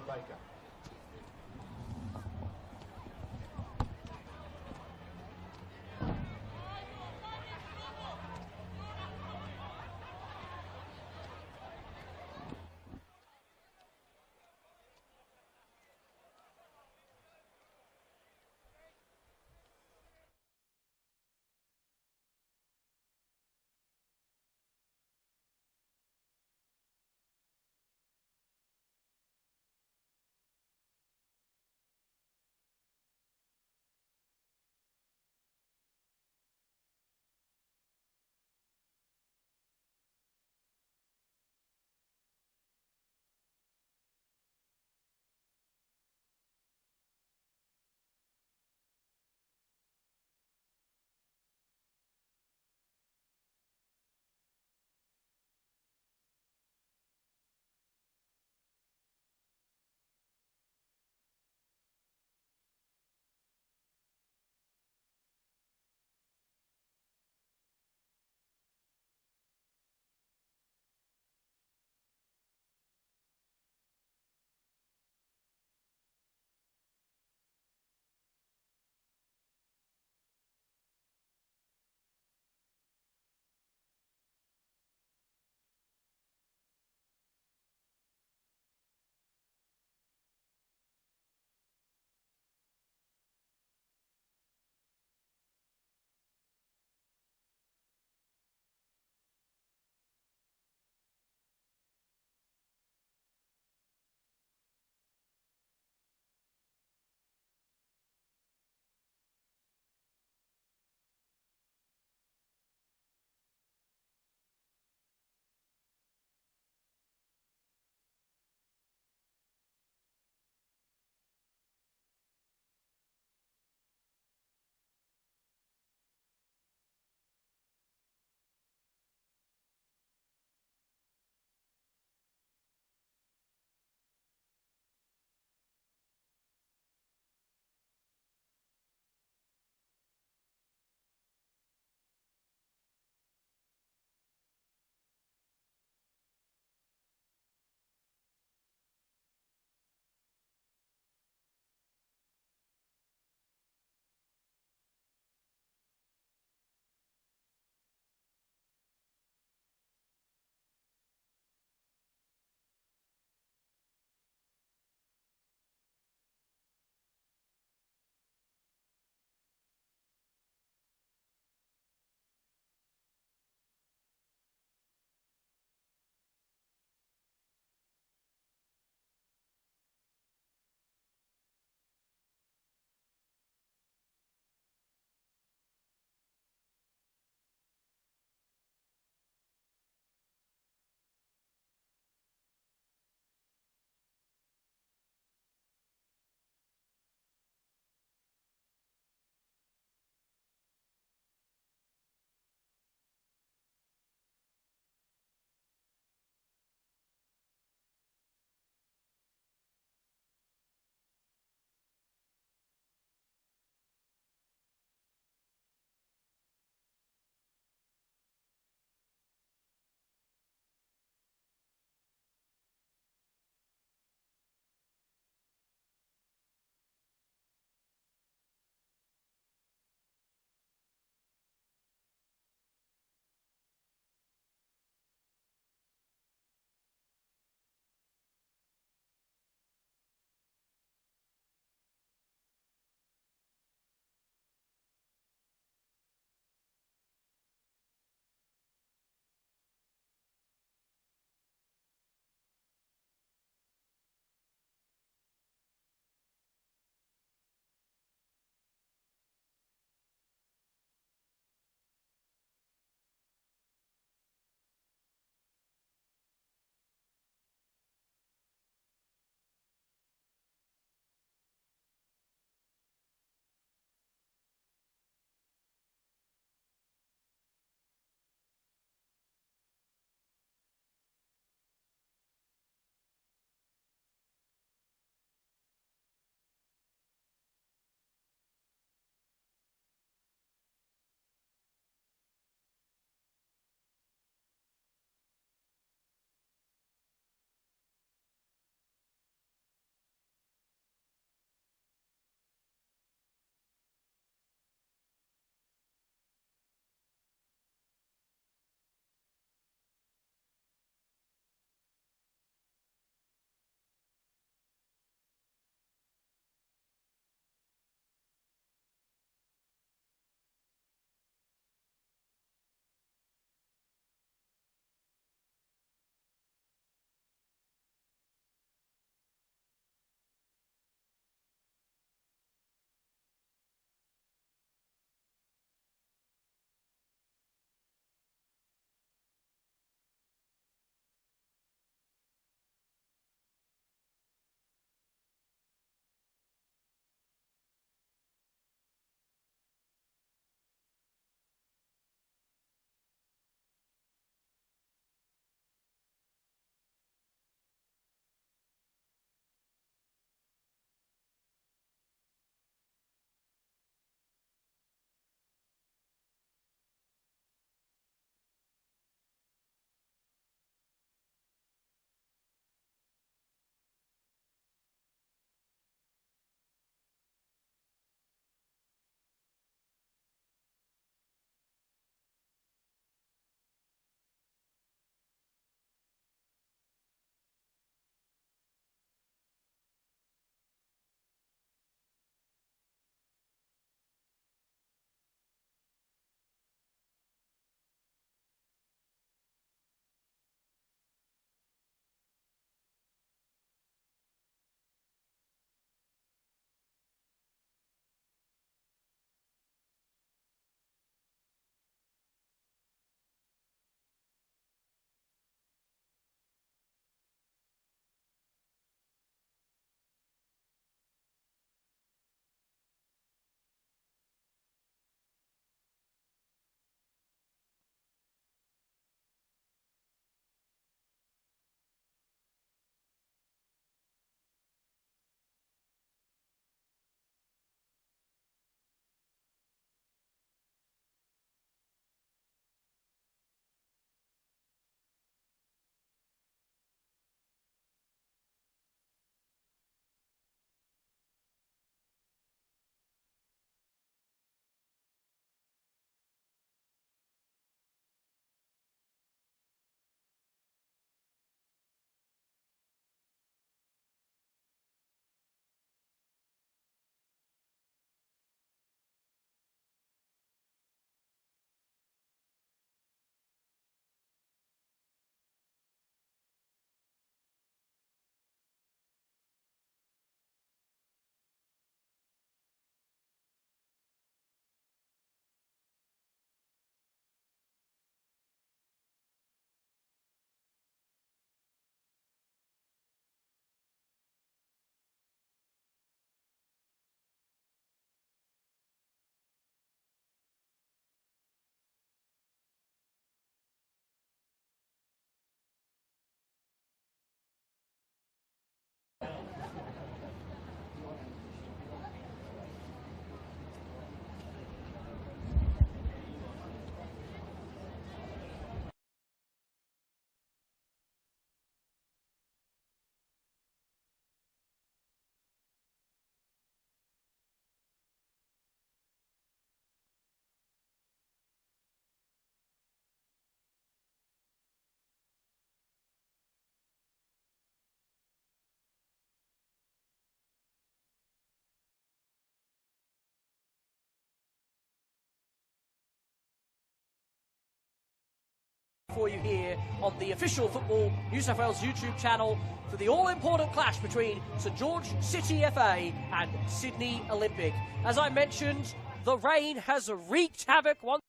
for you here on the official Football New South Wales YouTube channel for the all-important clash between St George City FA and Sydney Olympic. As I mentioned, the rain has wreaked havoc once.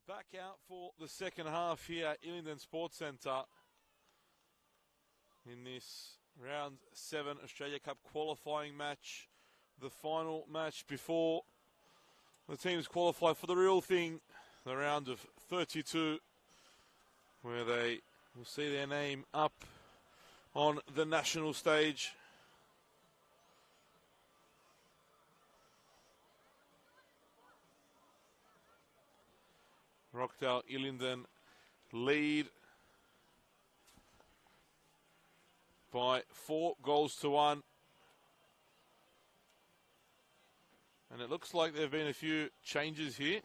Back out for the second half here at Ilinden Sports Centre in this round 7 Australia Cup qualifying match, the final match before the teams qualify for the real thing, the round of 32, where they will see their name up on the national stage. Rockdale Ilinden lead by 4-1. And it looks like there have been a few changes here.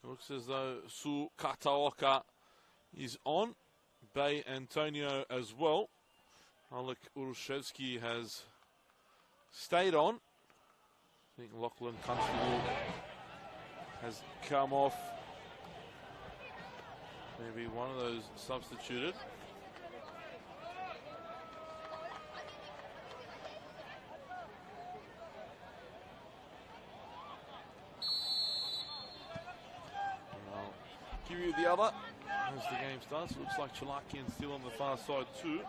It looks as though Su Kataoka is on. Bay Antonio as well. Alek Urushevsky has stayed on. I think Lachlan Constable has come off. Maybe one of those substituted. I'll give you the other as the game starts. Looks like Chalakian still on the far side too.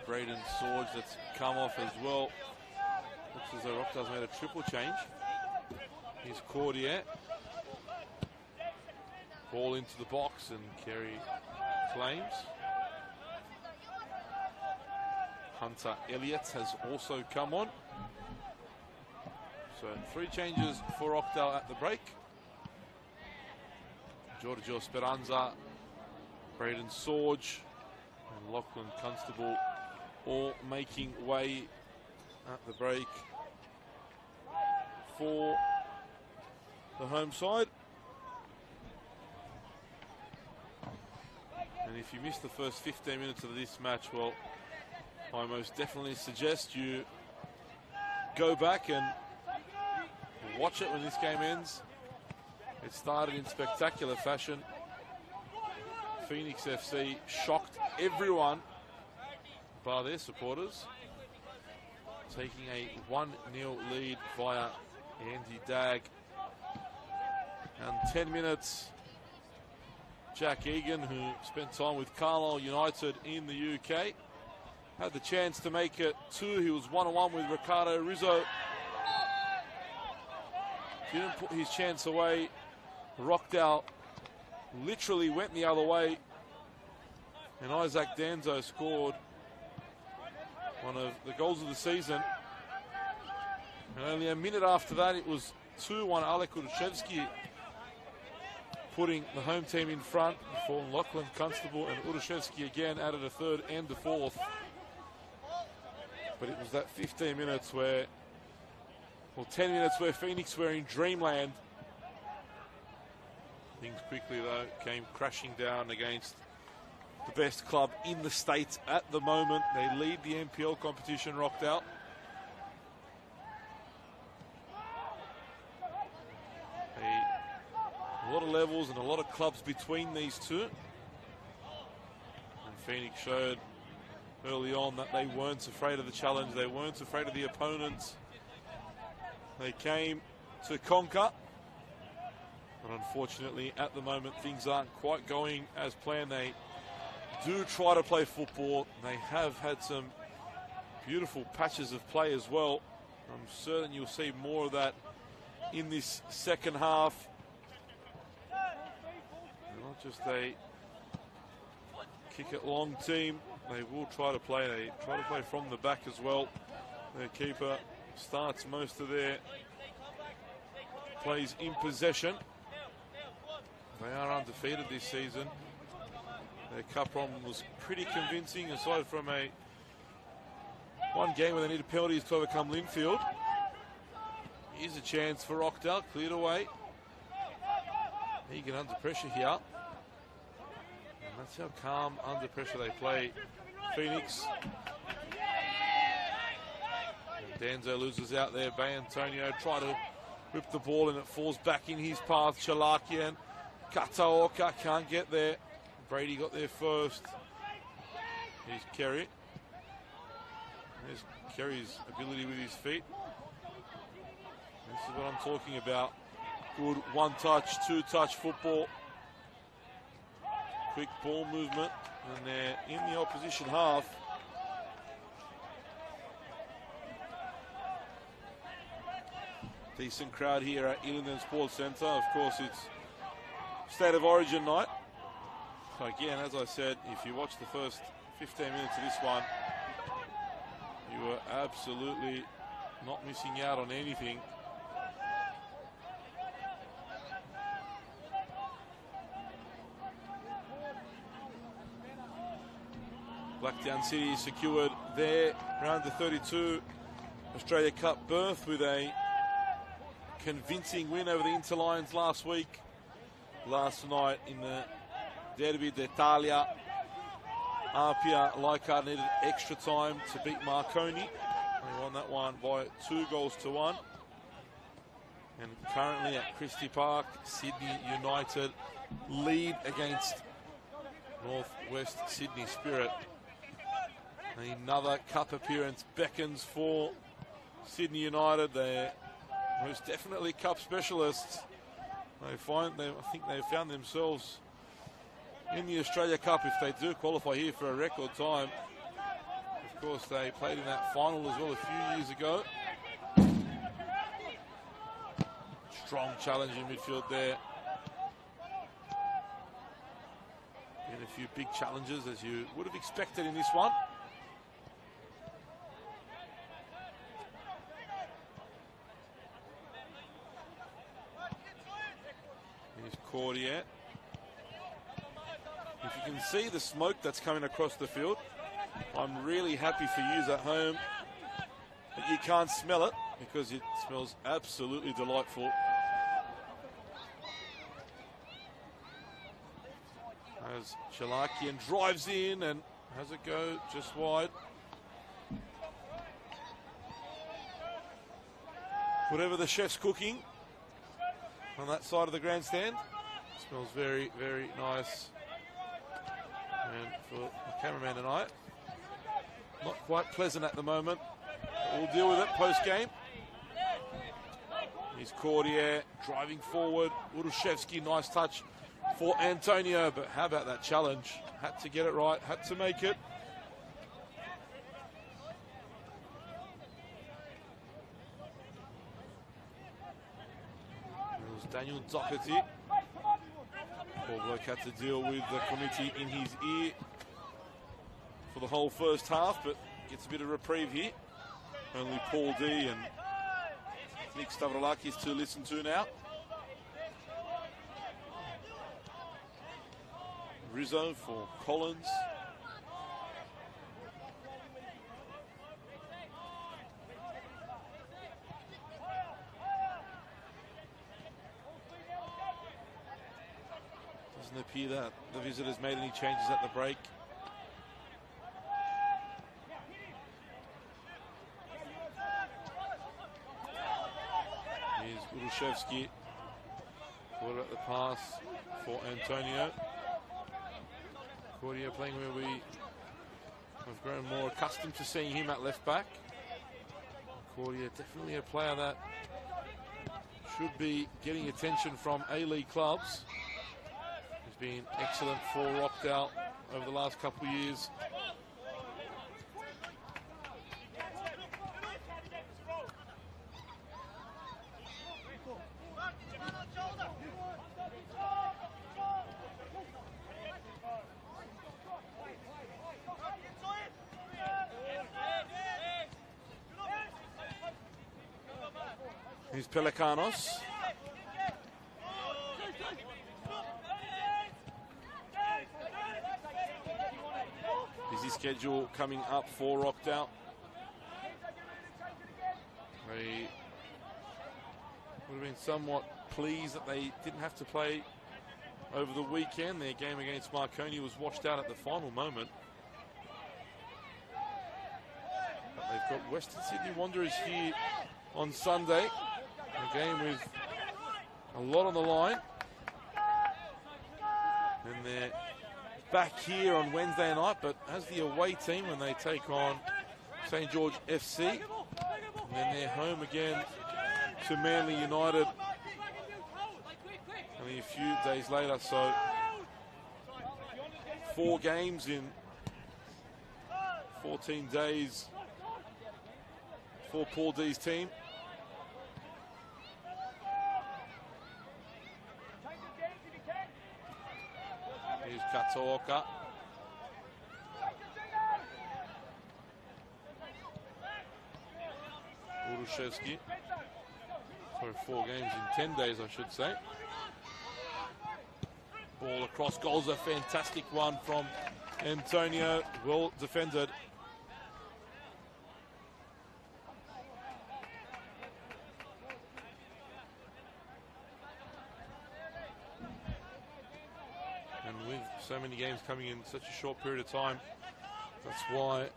Braden Sorge that's come off as well. Looks as though Rockdale's made a triple change. Here's Cordier. Ball into the box and Kerry claims. Hunter Elliott has also come on. So 3 changes for Rockdale at the break. Giorgio Speranza, Braden Sorge and Lachlan Constable all making way at the break for the home side. And if you missed the first 15 minutes of this match, well, I most definitely suggest you go back and watch it when this game ends. It started in spectacular fashion. Pheonix FC shocked everyone by their supporters, taking a 1-0 lead via Andy Dagg. And 10 minutes, Jack Egan, who spent time with Carlisle United in the UK, had the chance to make it 2. He was 1-on-1 with Ricardo Rizzo. Didn't put his chance away. Rockdale literally went the other way, and Isaac Danzo scored one of the goals of the season. And only a minute after that, it was 2-1 Alek Urushevsky, putting the home team in front before Lachlan Constable and Urushevsky again added a third and a fourth. But it was that 15 minutes where, well, 10 minutes where Pheonix were in dreamland. Things quickly, though, came crashing down against the best club in the States at the moment. They lead the NPL competition, Rockdale. A lot of levels and a lot of clubs between these two. And Pheonix showed early on that they weren't afraid of the challenge. They weren't afraid of the opponents. They came to conquer. But unfortunately, at the moment, things aren't quite going as planned. They do try to play football. They have had some beautiful patches of play as well. I'm certain you'll see more of that in this second half. Not just a kick it long team. They will try to play. They try to play from the back as well. Their keeper starts most of their plays in possession. They are undefeated this season. Their cup run was pretty convincing, aside from one game where they needed penalties to overcome Linfield. Here's a chance for Rockdale, cleared away. Egan under pressure here. And that's how calm under pressure they play. Pheonix. And Danzo loses out there. Bay Antonio try to whip the ball and it falls back in his path. Chalakian. Kataoka can't get there. Brady got there first. Here's Kerry. There's Kerry's ability with his feet. This is what I'm talking about. Good one-touch, two-touch football. Quick ball movement. And they're in the opposition half. Decent crowd here at Ilinden Sports Centre. Of course, it's State of Origin night. Again, as I said, if you watch the first 15 minutes of this one, you were absolutely not missing out on anything. Blackdown City secured their round of 32 Australia Cup berth with a convincing win over the Interlions last week. Last night in the Derby d'Italia, Apia Leichhardt needed extra time to beat Marconi. They won that one by 2-1. And currently at Christie Park, Sydney United lead against Northwest Sydney Spirit. Another cup appearance beckons for Sydney United. They're most definitely cup specialists. I think they've found themselves in the Australia Cup if they do qualify here for a record time. Of course, they played in that final as well a few years ago. Strong challenge in midfield there. And a few big challenges, as you would have expected in this one. Here's Cordier. If you can see the smoke that's coming across the field, I'm really happy for you at home that you can't smell it, because it smells absolutely delightful. As Chalakian drives in and has it go just wide. Whatever the chef's cooking, on that side of the grandstand. Smells very, very nice. And for the cameraman tonight, not quite pleasant at the moment. We'll deal with it post-game. Here's Cordier driving forward. Urushevsky, nice touch for Antonio, but how about that challenge? Had to get it right, had to make it. It was Daniel Doherty. Paul Bloke had to deal with the committee in his ear for the whole first half, but gets a bit of reprieve here. Only Paul D and Nick Stavroulakis to listen to now. Rizzo for Collins. Doesn't appear that the visitors made any changes at the break. Here's Urushevsky. Caught at the pass for Antonio. Cordier playing where we have grown more accustomed to seeing him at left back. Cordier definitely a player that should be getting attention from A-League clubs. He's been excellent for Rockdale over the last couple of years. Here's Pelikanos. Busy schedule coming up for Rockdale. They would have been somewhat pleased that they didn't have to play over the weekend. Their game against Marconi was washed out at the final moment. But they've got Western Sydney Wanderers here on Sunday. A game with a lot on the line. And they're back here on Wednesday night, but as the away team when they take on St. George FC. And then they're home again to Manly United only a few days later. So 4 games in 14 days for Paul D's team. Here's Kataoka. Urushevsky. For 4 games in 10 days, I should say. Ball across, goal's a fantastic one from Antonio. Well defended. With so many games coming in such a short period of time, that's why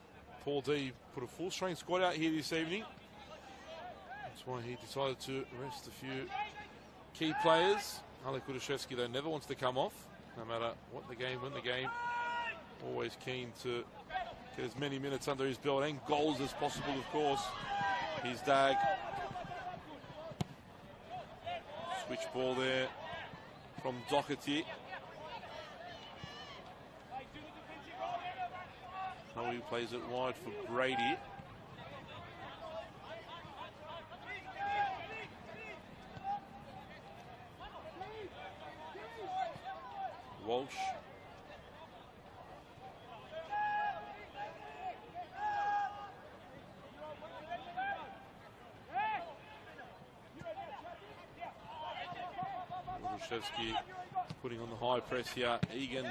Paul D put a full strength squad out here this evening. That's why he decided to rest a few key players. Alek Urushevsky, though, never wants to come off, no matter what the game, when the game. Always keen to get as many minutes under his belt and goals as possible, of course. Here's Dag. Switch ball there from Doherty. He plays it wide for Brady. Walsh. Urushevsky putting on the high press here. Egan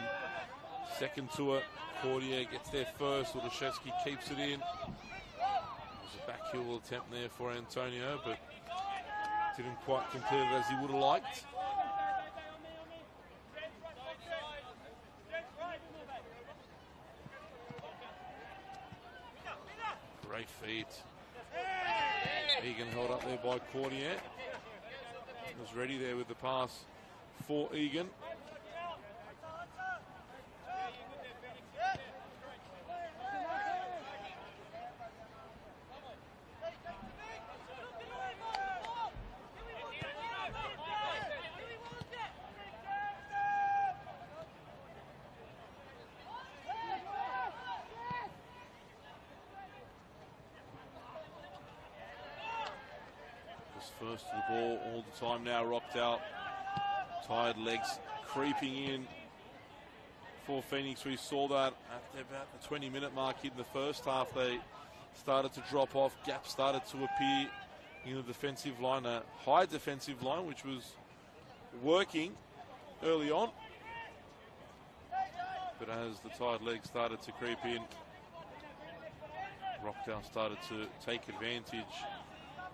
second to it. Cordier gets there first. Urushevsky keeps it in. There's a backheel attempt there for Antonio, but didn't quite complete it as he would have liked. Great feet. Egan held up there by Cordier. was ready there with the pass for Egan. First to the ball all the time now. Rockdale, tired legs creeping in for Pheonix. We saw that at about the 20-minute mark in the first half. They started to drop off. Gaps started to appear in the defensive line, a high defensive line, which was working early on. But as the tired legs started to creep in, Rockdale started to take advantage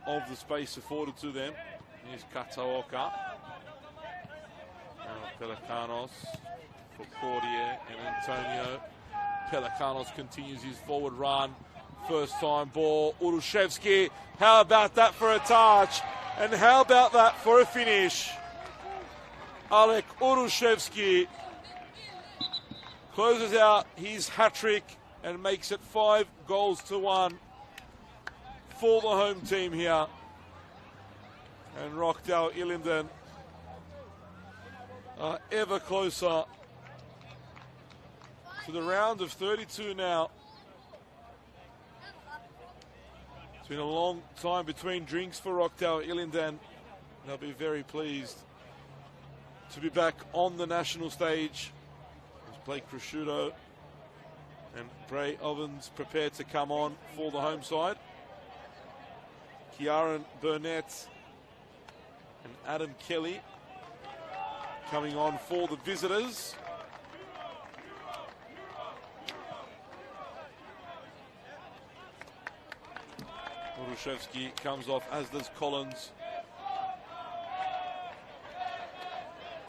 of the space afforded to them. Here's Kataoka. Now Pelicanos for Cordier and Antonio. Pelicanos continues his forward run. First time ball, Urushevsky. How about that for a touch? And how about that for a finish? Alek Urushevsky closes out his hat-trick and makes it 5-1 for the home team here. And Rockdale Ilinden are ever closer to the round of 32 now. It's been a long time between drinks for Rockdale Ilinden. They'll be very pleased to be back on the national stage. As Blake Prosciutto and Bray Ovens prepared to come on for the home side. Kieran Burnett and Adam Kelly coming on for the visitors. Urushevsky comes off, as does Collins.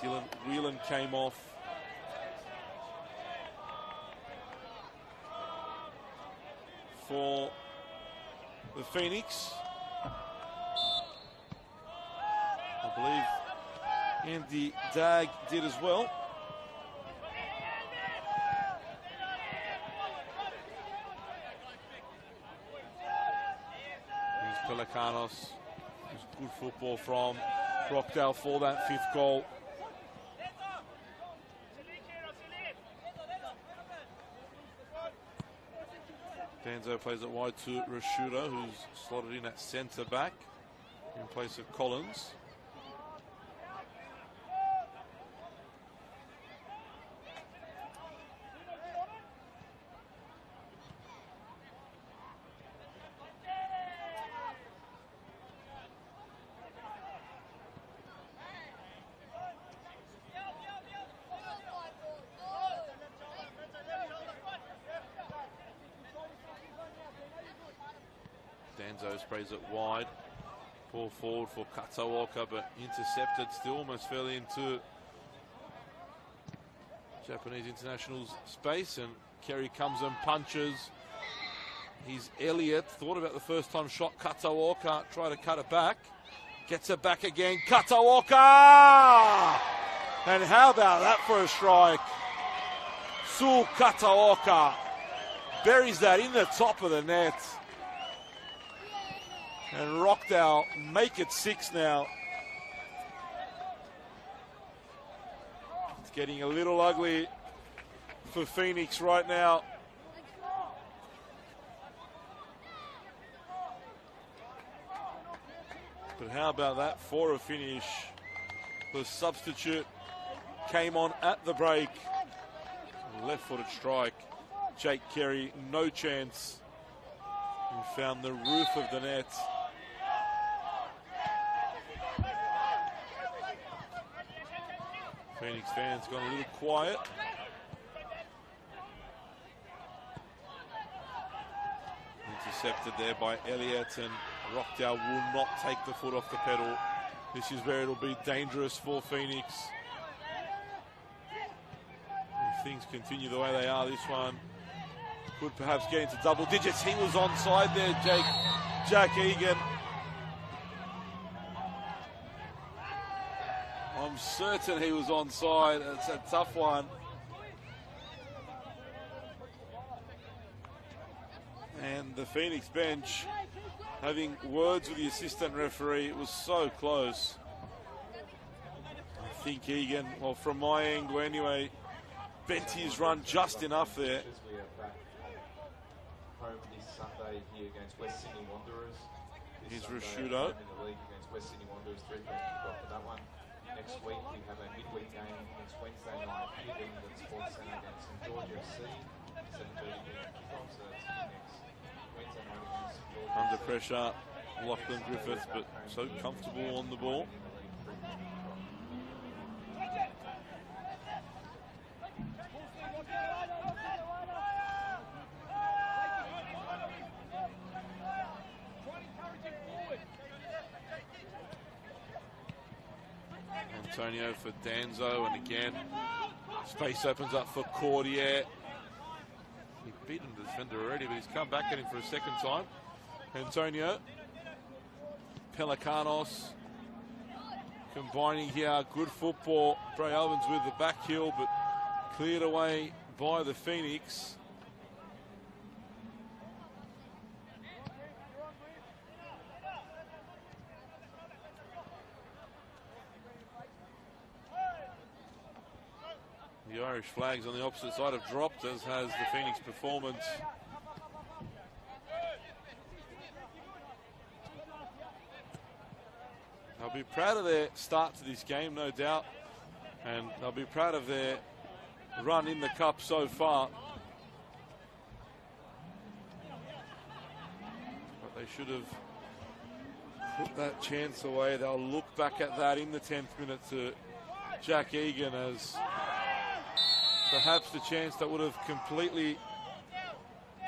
Dylan Whelan came off. For the Pheonix. I believe Andy Dagg did as well. Here's Pelicanos. There's good football from Rockdale for that 5th goal. Danzo plays it wide to Prosciutto, who's slotted in at centre back in place of Collins. Danzo sprays it wide. Ball forward for Kataoka, but intercepted still, almost fell into Japanese international's space, and Kerry comes and punches. He's Elliott, thought about the first time shot. Kataoka try to cut it back. Gets it back again. Kataoka! And how about that for a strike? Sul Kataoka buries that in the top of the net. And Rockdale make it 6 now. It's getting a little ugly for Pheonix right now. But how about that for a finish? The substitute came on at the break. Left-footed strike. Jake Kerry, no chance. He found the roof of the net. Pheonix fans gone a little quiet. Intercepted there by Elliott, and Rockdale will not take the foot off the pedal. This is where it'll be dangerous for Pheonix. If things continue the way they are, this one could perhaps get into double digits. He was onside there, Jack Egan. I'm certain he was onside. It's a tough one. And the Pheonix bench having words with the assistant referee. It was so close. I think Egan, well, from my angle anyway, bent his run just enough there. We are back home this Sunday here against West Sydney Wanderers. Here's Sunday Rashudo. in the league against West Sydney Wanderers, 3 p.m. kickoff for that one. Next week we have a midweek game next Wednesday night at Ilinden Sports Centre against St George FC, 7:30 p.m. kickoff. So that's next Wednesday night against St George. Under pressure, Lachlan Griffith, but so comfortable on the ball. Antonio for Danzo, and again, space opens up for Cordier. He beaten the defender already, but he's come back at him for a second time. Antonio, Pelicanos combining here, good football. Bray Ovens with the back heel, but cleared away by the Pheonix. The Irish flags on the opposite side have dropped, as has the Pheonix performance. They'll be proud of their start to this game, no doubt, and they'll be proud of their run in the cup so far. But they should have put that chance away. They'll look back at that in the 10th minute to Jack Egan as perhaps the chance that would have completely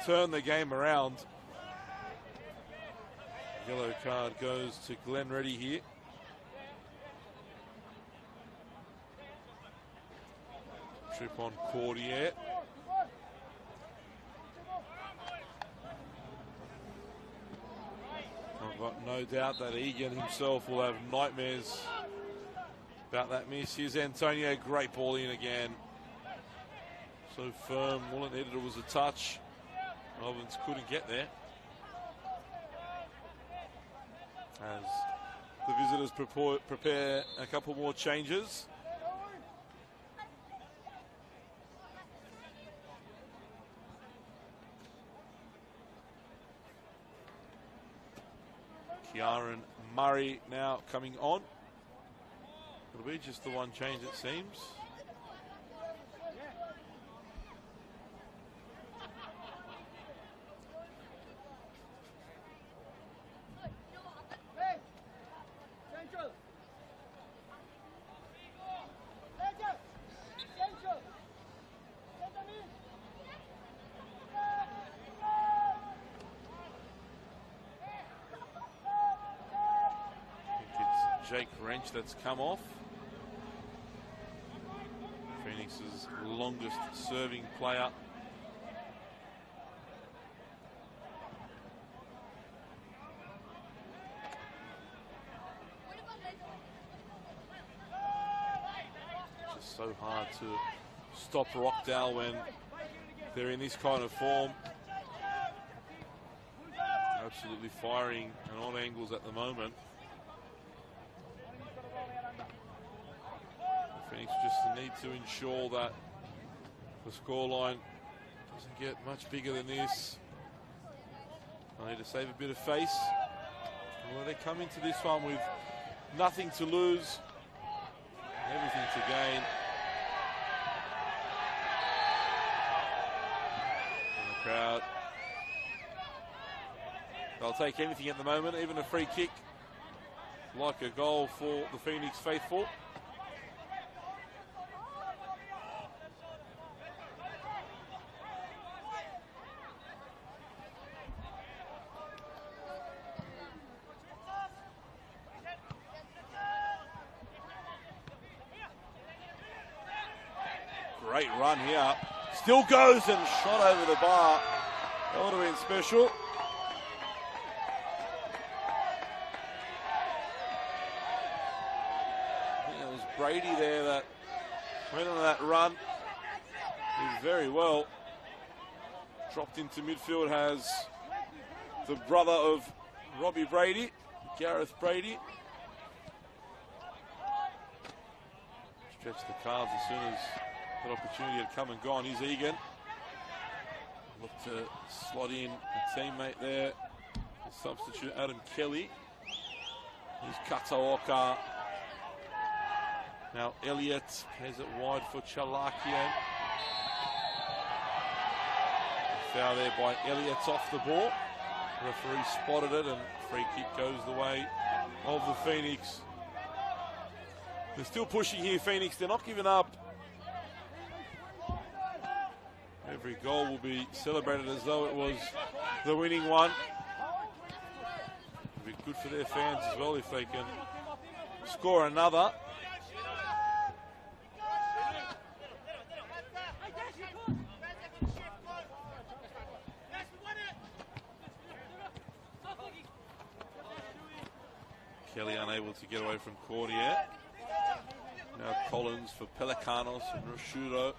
turned the game around. Yellow card goes to Glenn Reddy here. Trip on Cordier. I've got no doubt that Egan himself will have nightmares about that miss. Here's Antonio, great ball in again. So firm, all it needed was a touch. Ovens couldn't get there. As the visitors prepare a couple more changes. Kieran Murray now coming on. It'll be just the one change, it seems. Jake Wrench that's come off. Phoenix's longest serving player. Just so hard to stop Rockdale when they're in this kind of form. Absolutely firing on all angles at the moment. Phoenix just need to ensure that the scoreline doesn't get much bigger than this. I need to save a bit of face. Well, they come into this one with nothing to lose, everything to gain. And the crowd, they'll take anything at the moment, even a free kick, like a goal for the Phoenix faithful. Great run here. Still goes and shot over the bar. That would have been special. I think that was Brady there that went on that run. Did very well. Dropped into midfield has the brother of Robbie Brady, Gareth Brady. Stretched the calves as soon as that opportunity had come and gone. Here's Egan. Look to slot in a teammate there. The substitute Adam Kelly. Here's Kataoka. Now Elliott plays it wide for Chalakian. Foul there by Elliott off the ball. Referee spotted it and free kick goes the way of the Phoenix. They're still pushing here, Phoenix. They're not giving up. Every goal will be celebrated as though it was the winning one. It'll be good for their fans as well if they can score another. Kelly unable to get away from Cordier. Now Collins for Pelikanos and Rashudo.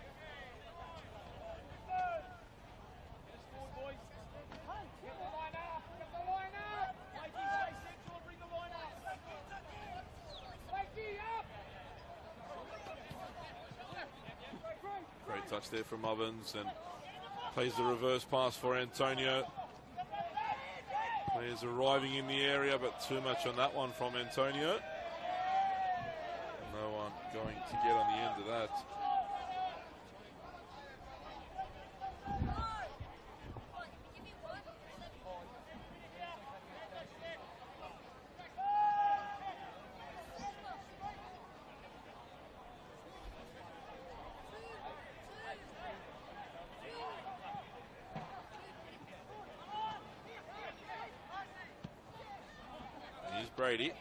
Great touch there from Ovens and plays the reverse pass for Antonio. Players arriving in the area, but too much on that one from Antonio. No one going to get on the end of that. Here's Brady.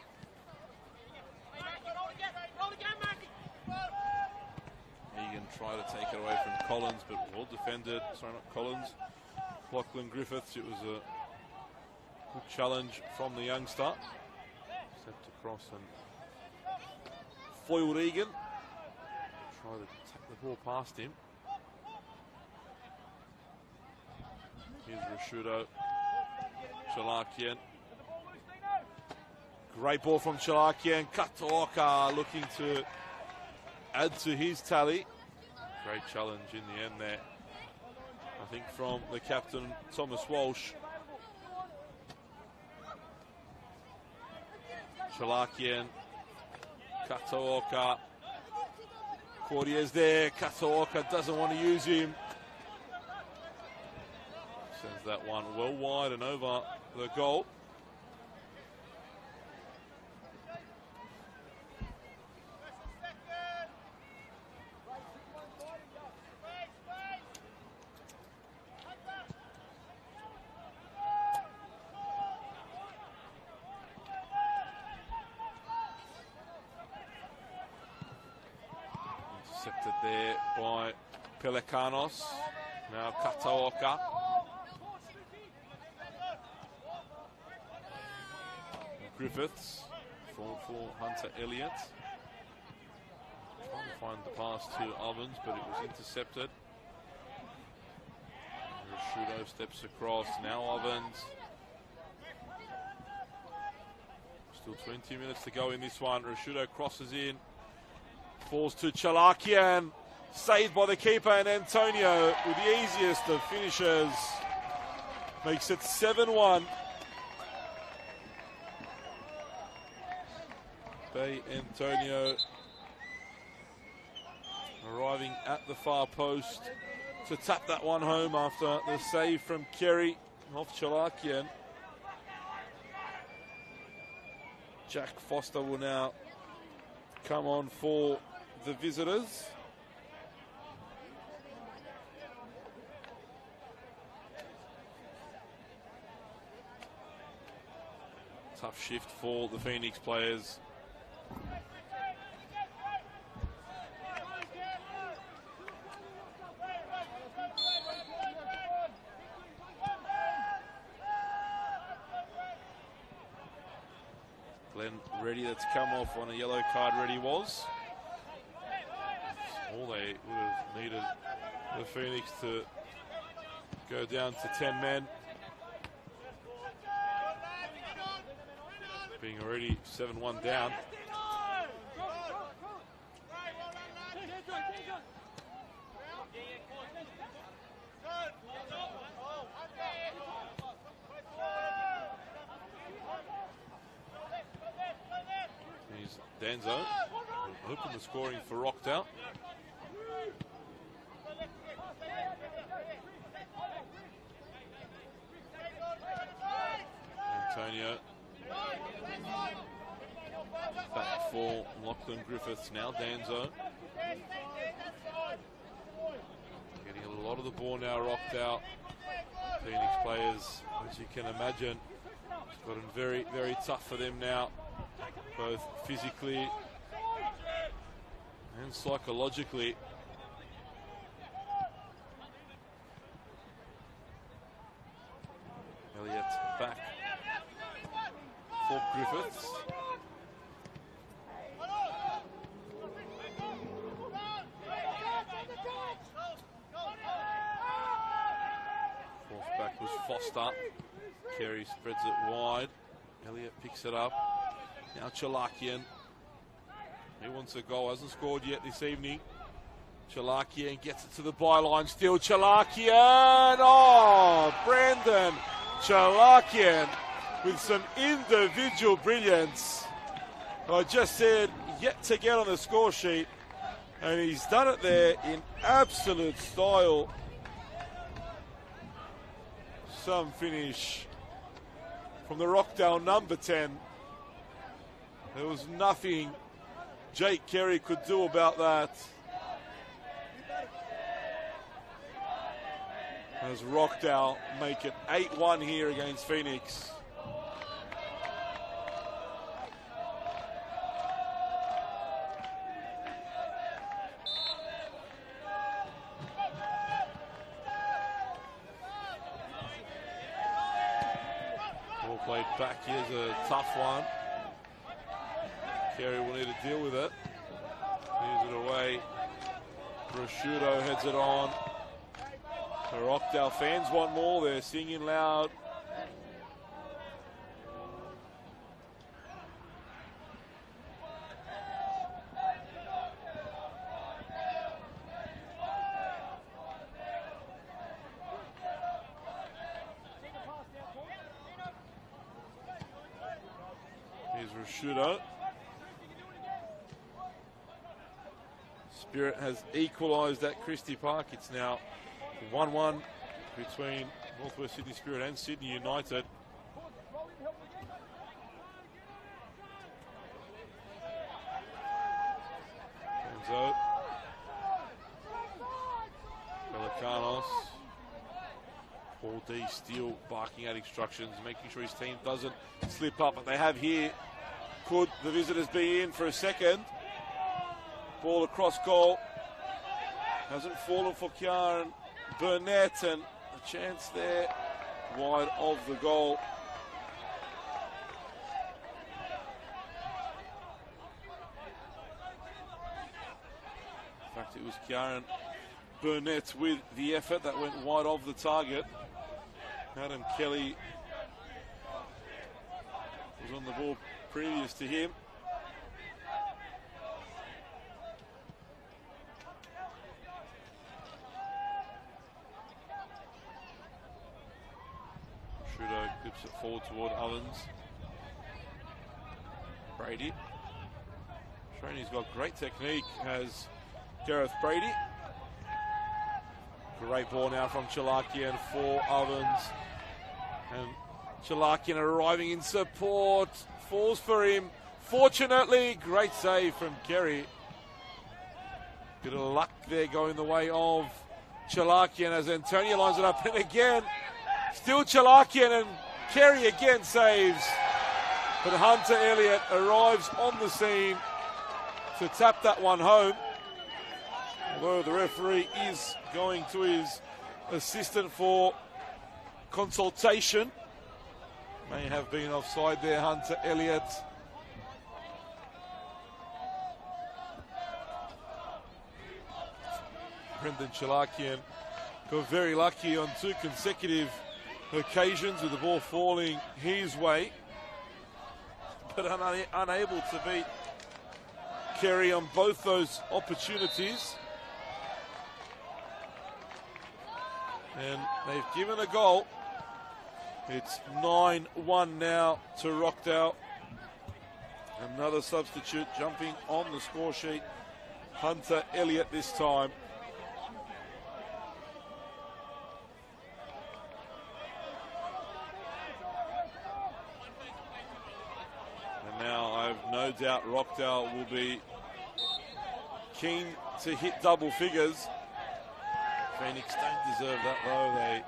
Egan tried to take it away from Collins, but well defended. Sorry, not Collins. Lachlan Griffiths. It was a good challenge from the youngster. Stepped across and foiled Egan. Tried to take the ball past him. Here's Rashudo. Chalakian. Great ball from Chalakian. Kataoka looking to add to his tally. Great challenge in the end there, I think, from the captain, Thomas Walsh. Chalakian. Kataoka. Cordier's there. Kataoka doesn't want to use him. Sends that one well wide and over the goal. Intercepted there by Pelikanos. Now Kataoka. Griffiths for Hunter Elliott. Trying to find the pass to Ovens, but it was intercepted. Rashudo steps across. Now Ovens. Still 20 minutes to go in this one. Rashudo crosses in. Falls to Chalakian. Saved by the keeper, and Antonio with the easiest of finishes. Makes it 7-1. Bay Antonio arriving at the far post to tap that one home after the save from Kerry off Chalakian. Jack Foster will now come on for the visitors. Tough shift for the Phoenix players. Glenn ready, that's come off on a yellow card, ready was. All they would have needed the Phoenix to go down to 10 men. Being already 7-1 down. Here's Danzo. Open the scoring for Rockdale. Antonio. Back for Lachlan Griffiths now. Danzo. Getting a lot of the ball now, Rockdale. Phoenix players, as you can imagine, it's gotten very, very tough for them now, both physically and psychologically. Elliott back for Griffiths. Fourth back was Foster. Carey spreads it wide. Elliott picks it up. Now Chalakian. He wants a goal. Hasn't scored yet this evening. Chalakian gets it to the byline. Still Chalakian. Oh, Brandon Chalakian with some individual brilliance. I just said yet to get on the score sheet. And he's done it there in absolute style. Some finish from the Rockdale number 10. There was nothing Jake Carey could do about that. As Rockdale make it 8-1 here against Phoenix. Ball played back. Here's a tough one. Carey will need to deal with it. Moves it away. Prosciutto heads it on. The Rockdale fans want more. They're singing loud. Here's Prosciutto. Spirit has equalised at Christie Park. It's now 1-1 between Northwest Sydney Spirit and Sydney United. Enzo. Pelicanos. Paul D still barking out instructions, making sure his team doesn't slip up. But they have here. Could the visitors be in for a second? Ball across goal. Hasn't fallen for Kieran Burnett, and a chance there wide of the goal. In fact, it was Kieran Burnett with the effort that went wide of the target. Adam Kelly was on the ball previous to him. Trudeau clips it forward toward Ovens. Brady. Showing he's got great technique, has Gareth Brady. Great ball now from Chalakian for Ovens. And Chalakian arriving in support. Falls for him. Fortunately, great save from Kerry. Bit of luck there going the way of Chalakian as Antonio lines it up. And again, still Chalakian, and Kerry again saves. But Hunter Elliott arrives on the scene to tap that one home. Although the referee is going to his assistant for consultation. May have been offside there, Hunter Elliott. Brendan Chalakian got very lucky on 2 consecutive occasions with the ball falling his way, but unable to beat Kerry on both those opportunities. And they've given a goal. It's 9-1 now to Rockdale. Another substitute jumping on the score sheet. Hunter Elliott this time. And now I've no doubt Rockdale will be keen to hit double figures. Pheonix don't deserve that though.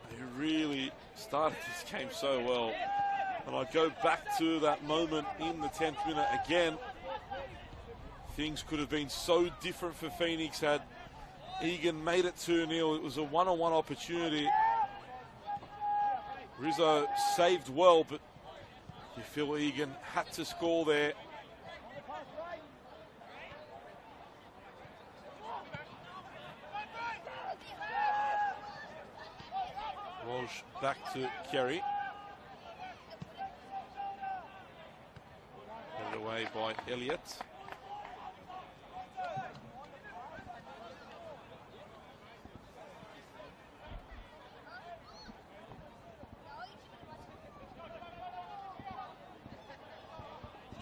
They really started this game so well. And I go back to that moment in the 10th minute again. Things could have been so different for Pheonix had Egan made it 2-0. It was a one-on-one opportunity. Rizzo saved well, but you feel Egan had to score there. Walsh back to Kerry. Headed away by Elliott.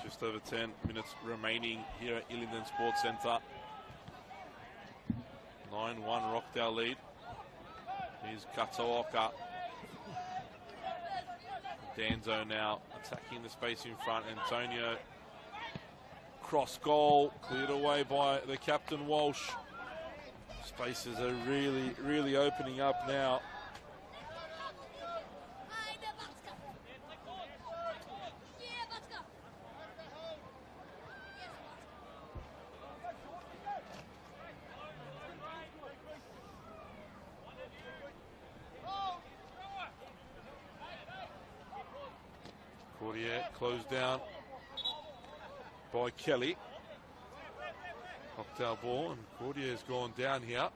Just over 10 minutes remaining here at Ilinden Sports Centre. 9-1 Rockdale lead. Here's Kataoka. Danzo now attacking the space in front. Antonio. Cross goal. Cleared away by the captain Walsh. Spaces are really opening up now. Cordier closed down by Kelly. Rockdale ball, and Cordier's gone down here.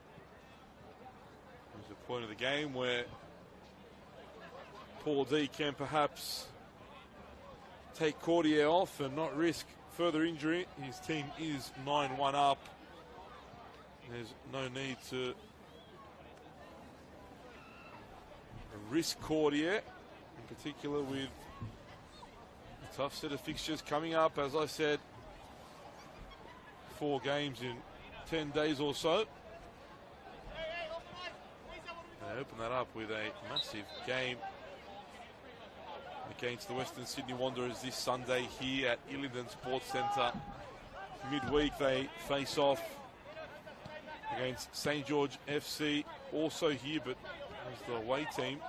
There's a point of the game where Paul D can perhaps take Cordier off and not risk further injury. His team is 9-1 up. There's no need to risk Cordier, in particular with a tough set of fixtures coming up. As I said, 4 games in 10 days or so. They open that up with a massive game against the Western Sydney Wanderers this Sunday here at Ilinden Sports Centre. Midweek they face off against St George FC, also here, but as the away team.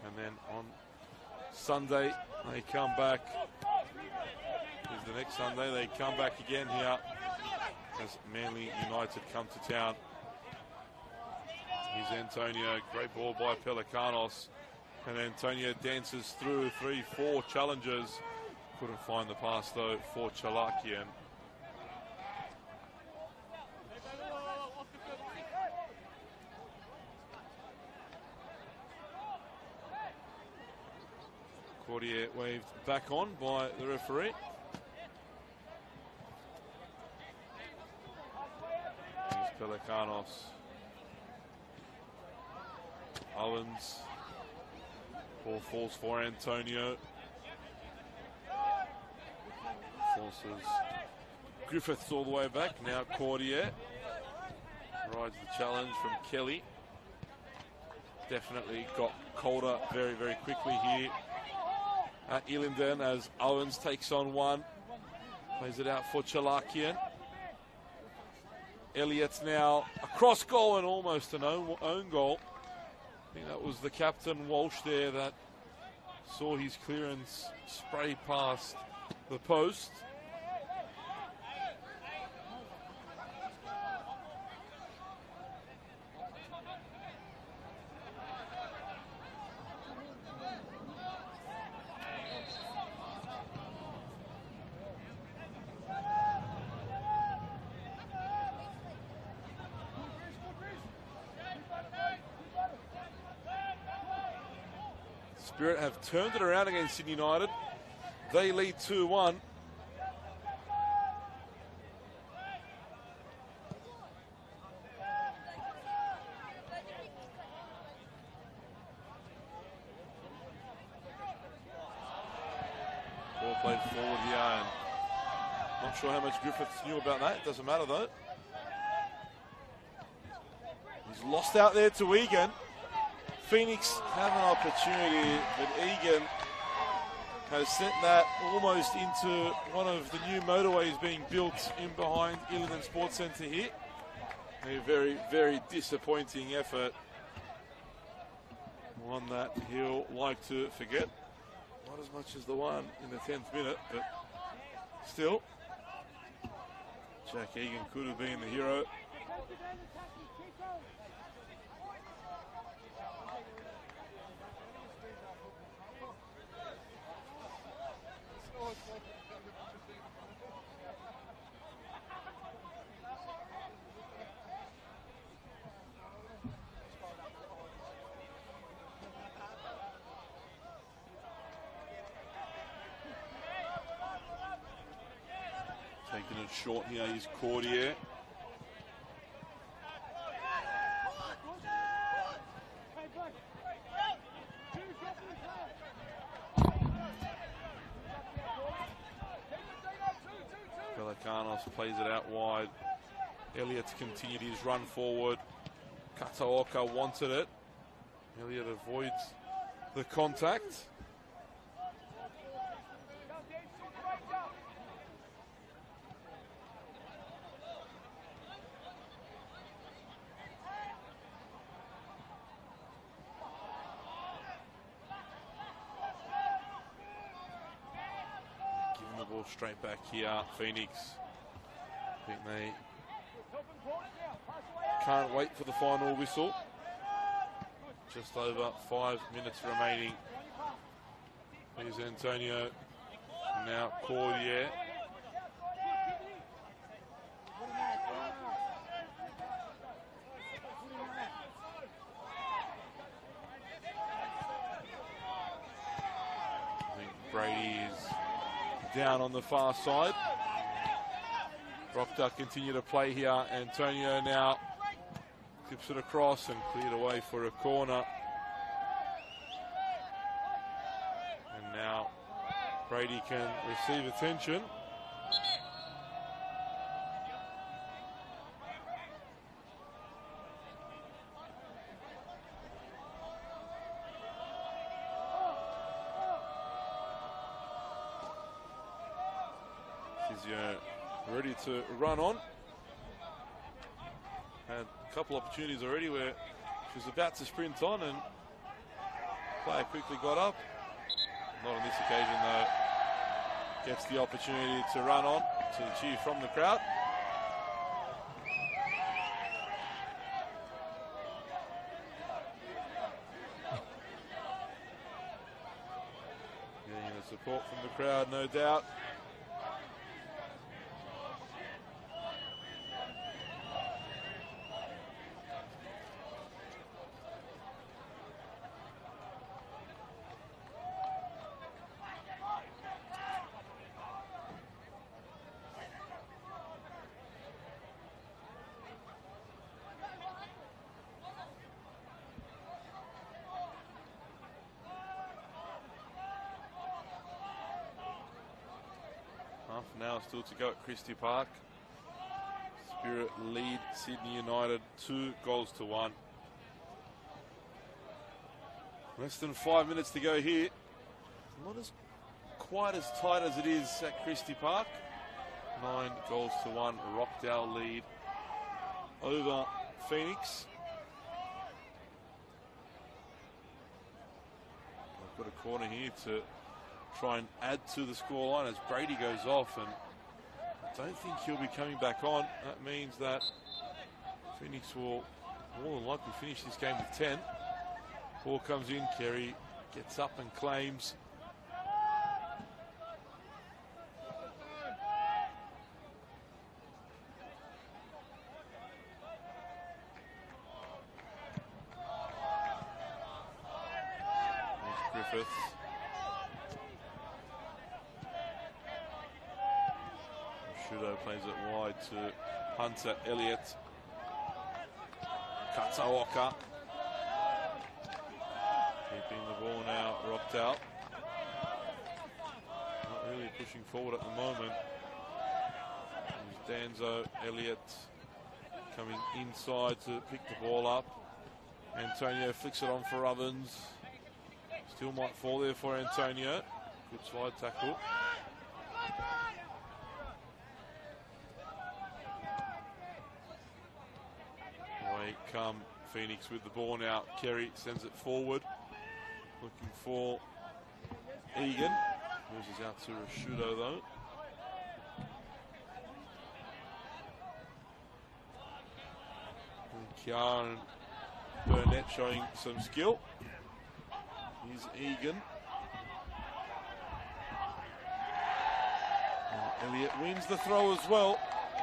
And then on Sunday they come back. Here's the next Sunday they come back again here as Manly United come to town. Here's Antonio, great ball by Pelikanos, and Antonio dances through 3-4 challenges. Couldn't find the pass though for Chalakian. Cordier waved back on by the referee. Here's Pelikanos. Owens. Ball falls for Antonio. Forces Griffiths all the way back. Now Cordier. Rides the challenge from Kelly. Definitely got colder very, very quickly here at Ilinden as Owens takes on one. Plays it out for Chalakian. Elliott's now a cross goal and almost an own goal. I think that was the captain Walsh there that saw his clearance spray past the post. Spirit have turned it around against Sydney United. They lead 2-1. Ball played forward here, and not sure how much Griffiths knew about that. Doesn't matter though. He's lost out there to Egan. Pheonix have an opportunity, but Egan has sent that almost into one of the new motorways being built in behind Ilinden Sports Centre here. A very, very disappointing effort. One that he'll like to forget. Not as much as the one in the 10th minute, but still. Jack Egan could have been the hero. Taking it short here is Cordier. Pelicanos plays it out wide. Elliott's continued his run forward. Kataoka wanted it. Elliott avoids the contact. Straight back here, Pheonix. I think they can't wait for the final whistle. Just over 5 minutes remaining. Here's Antonio. Now Cordier. I think Brady is down on the far side. Rockdale continue to play here. Antonio now clips it across and cleared away for a corner. And now Brady can receive attention. Ready to run on. Had a couple opportunities already where she was about to sprint on and player quickly got up. Not on this occasion though. Gets the opportunity to run on to the cheer from the crowd. Getting the support from the crowd, no doubt. Half an hour still to go at Christie Park. Spirit lead Sydney United 2-1. Less than 5 minutes to go here. Not as quite as tight as it is at Christie Park. 9-1. Rockdale lead over Pheonix. I've got a corner here to try and add to the scoreline as Brady goes off, and I don't think he'll be coming back on. That means that Pheonix will more than likely finish this game with 10. Ball comes in, Kerry gets up and claims. Griffith. Shudo plays it wide to Hunter Elliott. Kataoka. Keeping the ball now, Rockdale. Not really pushing forward at the moment. There's Danzo, Elliott coming inside to pick the ball up. Antonio flicks it on for Ovens. Still might fall there for Antonio. Good slide tackle. Away come Pheonix with the ball now. Kerry sends it forward. Looking for Egan. Moves us out to Rashudo though. Kiar and Burnett showing some skill. Here's Egan. Elliott wins the throw as well.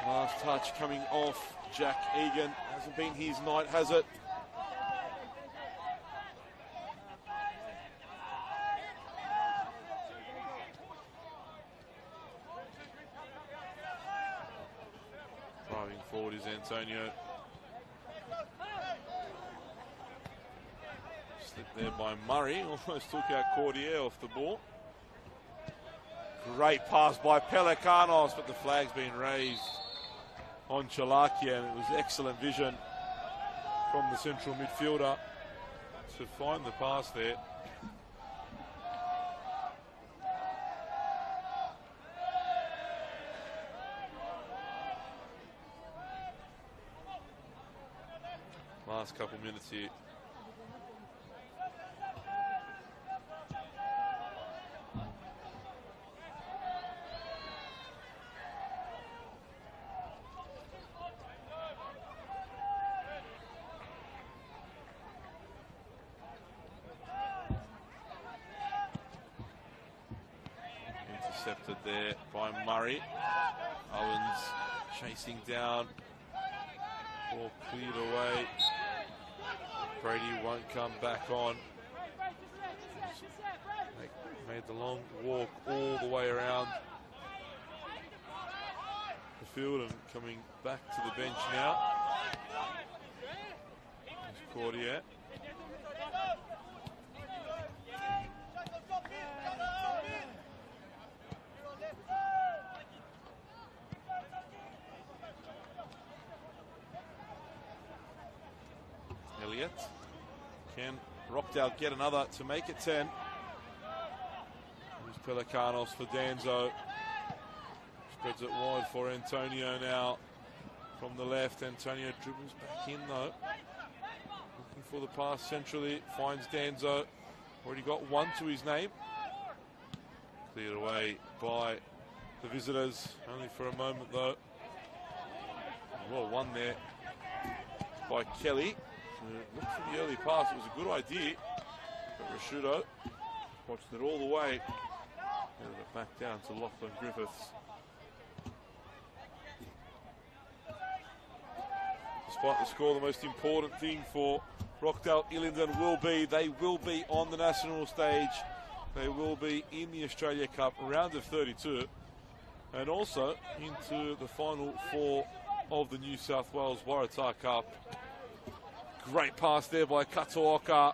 Last touch coming off Jack Egan. Hasn't been his night, has it? Driving forward is Antonio. Slipped there by Murray. Almost took out Cordier off the ball. Great pass by Pelikanos, but the flag's been raised on Chalakia, and it was excellent vision from the central midfielder to find the pass there. Last couple minutes here. Intercepted there by Murray. Owens chasing down. Ball cleared away. Brady won't come back on. Made the long walk all the way around the field and coming back to the bench now. There's Cordier. Elliott. Can Rockdale get another to make it 10? There's Pelikanos for Danzo. Spreads it wide for Antonio now. From the left, Antonio dribbles back in though. Looking for the pass centrally, finds Danzo. Already got one to his name. Cleared away by the visitors, only for a moment though. Well, one there by Kelly. Look for the early pass, it was a good idea. But Rashudo watched it all the way. And it back down to Lachlan Griffiths. Despite the score, the most important thing for Rockdale Ilinden will be they will be on the national stage. They will be in the Australia Cup round of 32 and also into the final four of the New South Wales Waratah Cup. Great pass there by Kataoka.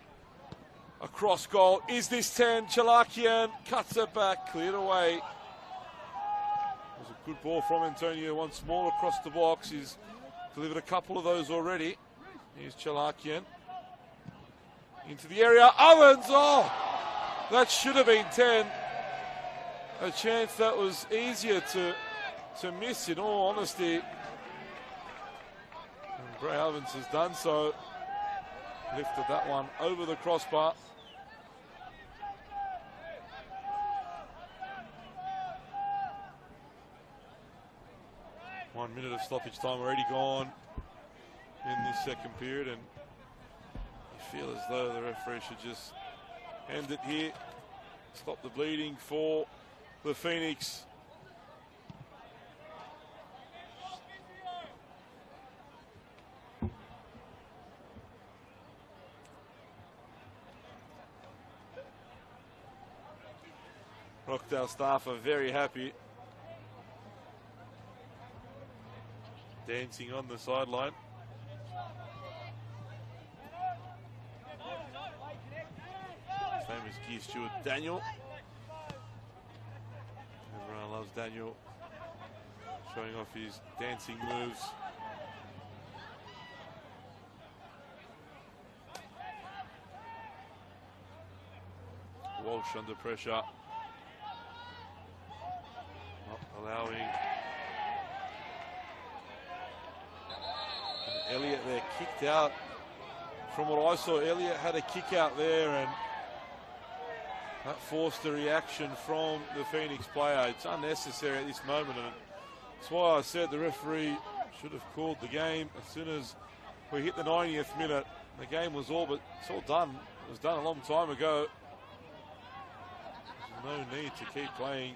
Across goal. Is this 10? Chalakian cuts it back, cleared away. It was a good ball from Antonio once more across the box. He's delivered a couple of those already. Here's Chalakian. Into the area. Owens! Oh! That should have been 10. A chance that was easier to miss in all honesty. And Bray Owens has done so. Lifted that one over the crossbar. One minute of stoppage time already gone in this second period, and you feel as though the referee should just end it here. Stop the bleeding for the Pheonix. Rockdale staff are very happy. dancing on the sideline. Famous gear steward Daniel. Everyone loves Daniel, showing off his dancing moves. Walsh under pressure, not allowing. And Elliott there kicked out. From what I saw, Elliott had a kick out there, and that forced a reaction from the Phoenix player. It's unnecessary at this moment, and that's why I said the referee should have called the game as soon as we hit the 90th minute. The game was all done. It was done a long time ago. There's no need to keep playing.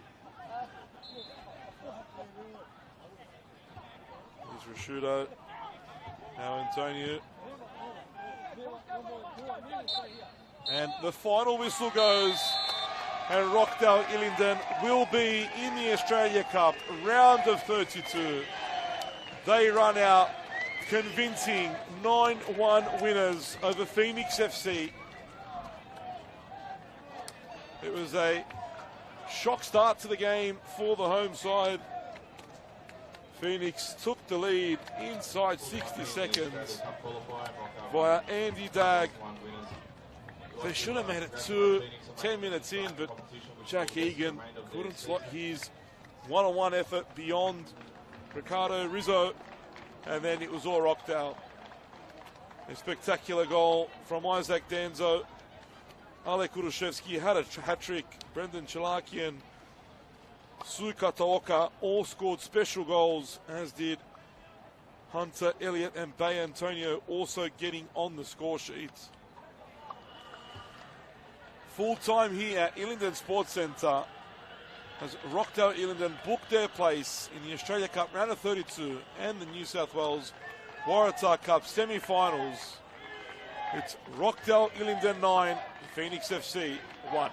Here's Rashudo. Now Antonio. And the final whistle goes, and Rockdale Ilinden will be in the Australia Cup round of 32. They run out convincing 9-1 winners over Pheonix FC. It was a shock start to the game for the home side. Pheonix took the lead inside 60 seconds via Andy Dagg. They should have made it 10 minutes in, but Jack Egan couldn't slot his one-on-one effort beyond Ricardo Rizzo, and then it was all Rockdale. A spectacular goal from Isaac Danzo. Ale Kurushevsky had a hat-trick. Brendan Chalakian, Su Kataoka all scored special goals, as did Hunter Elliott and Bay Antonio, also getting on the score sheets. Full time here at Ilinden Sports Centre as Rockdale Ilinden booked their place in the Australia Cup round of 32 and the New South Wales Waratah Cup semi-finals. It's Rockdale Ilinden 9, Pheonix FC 1.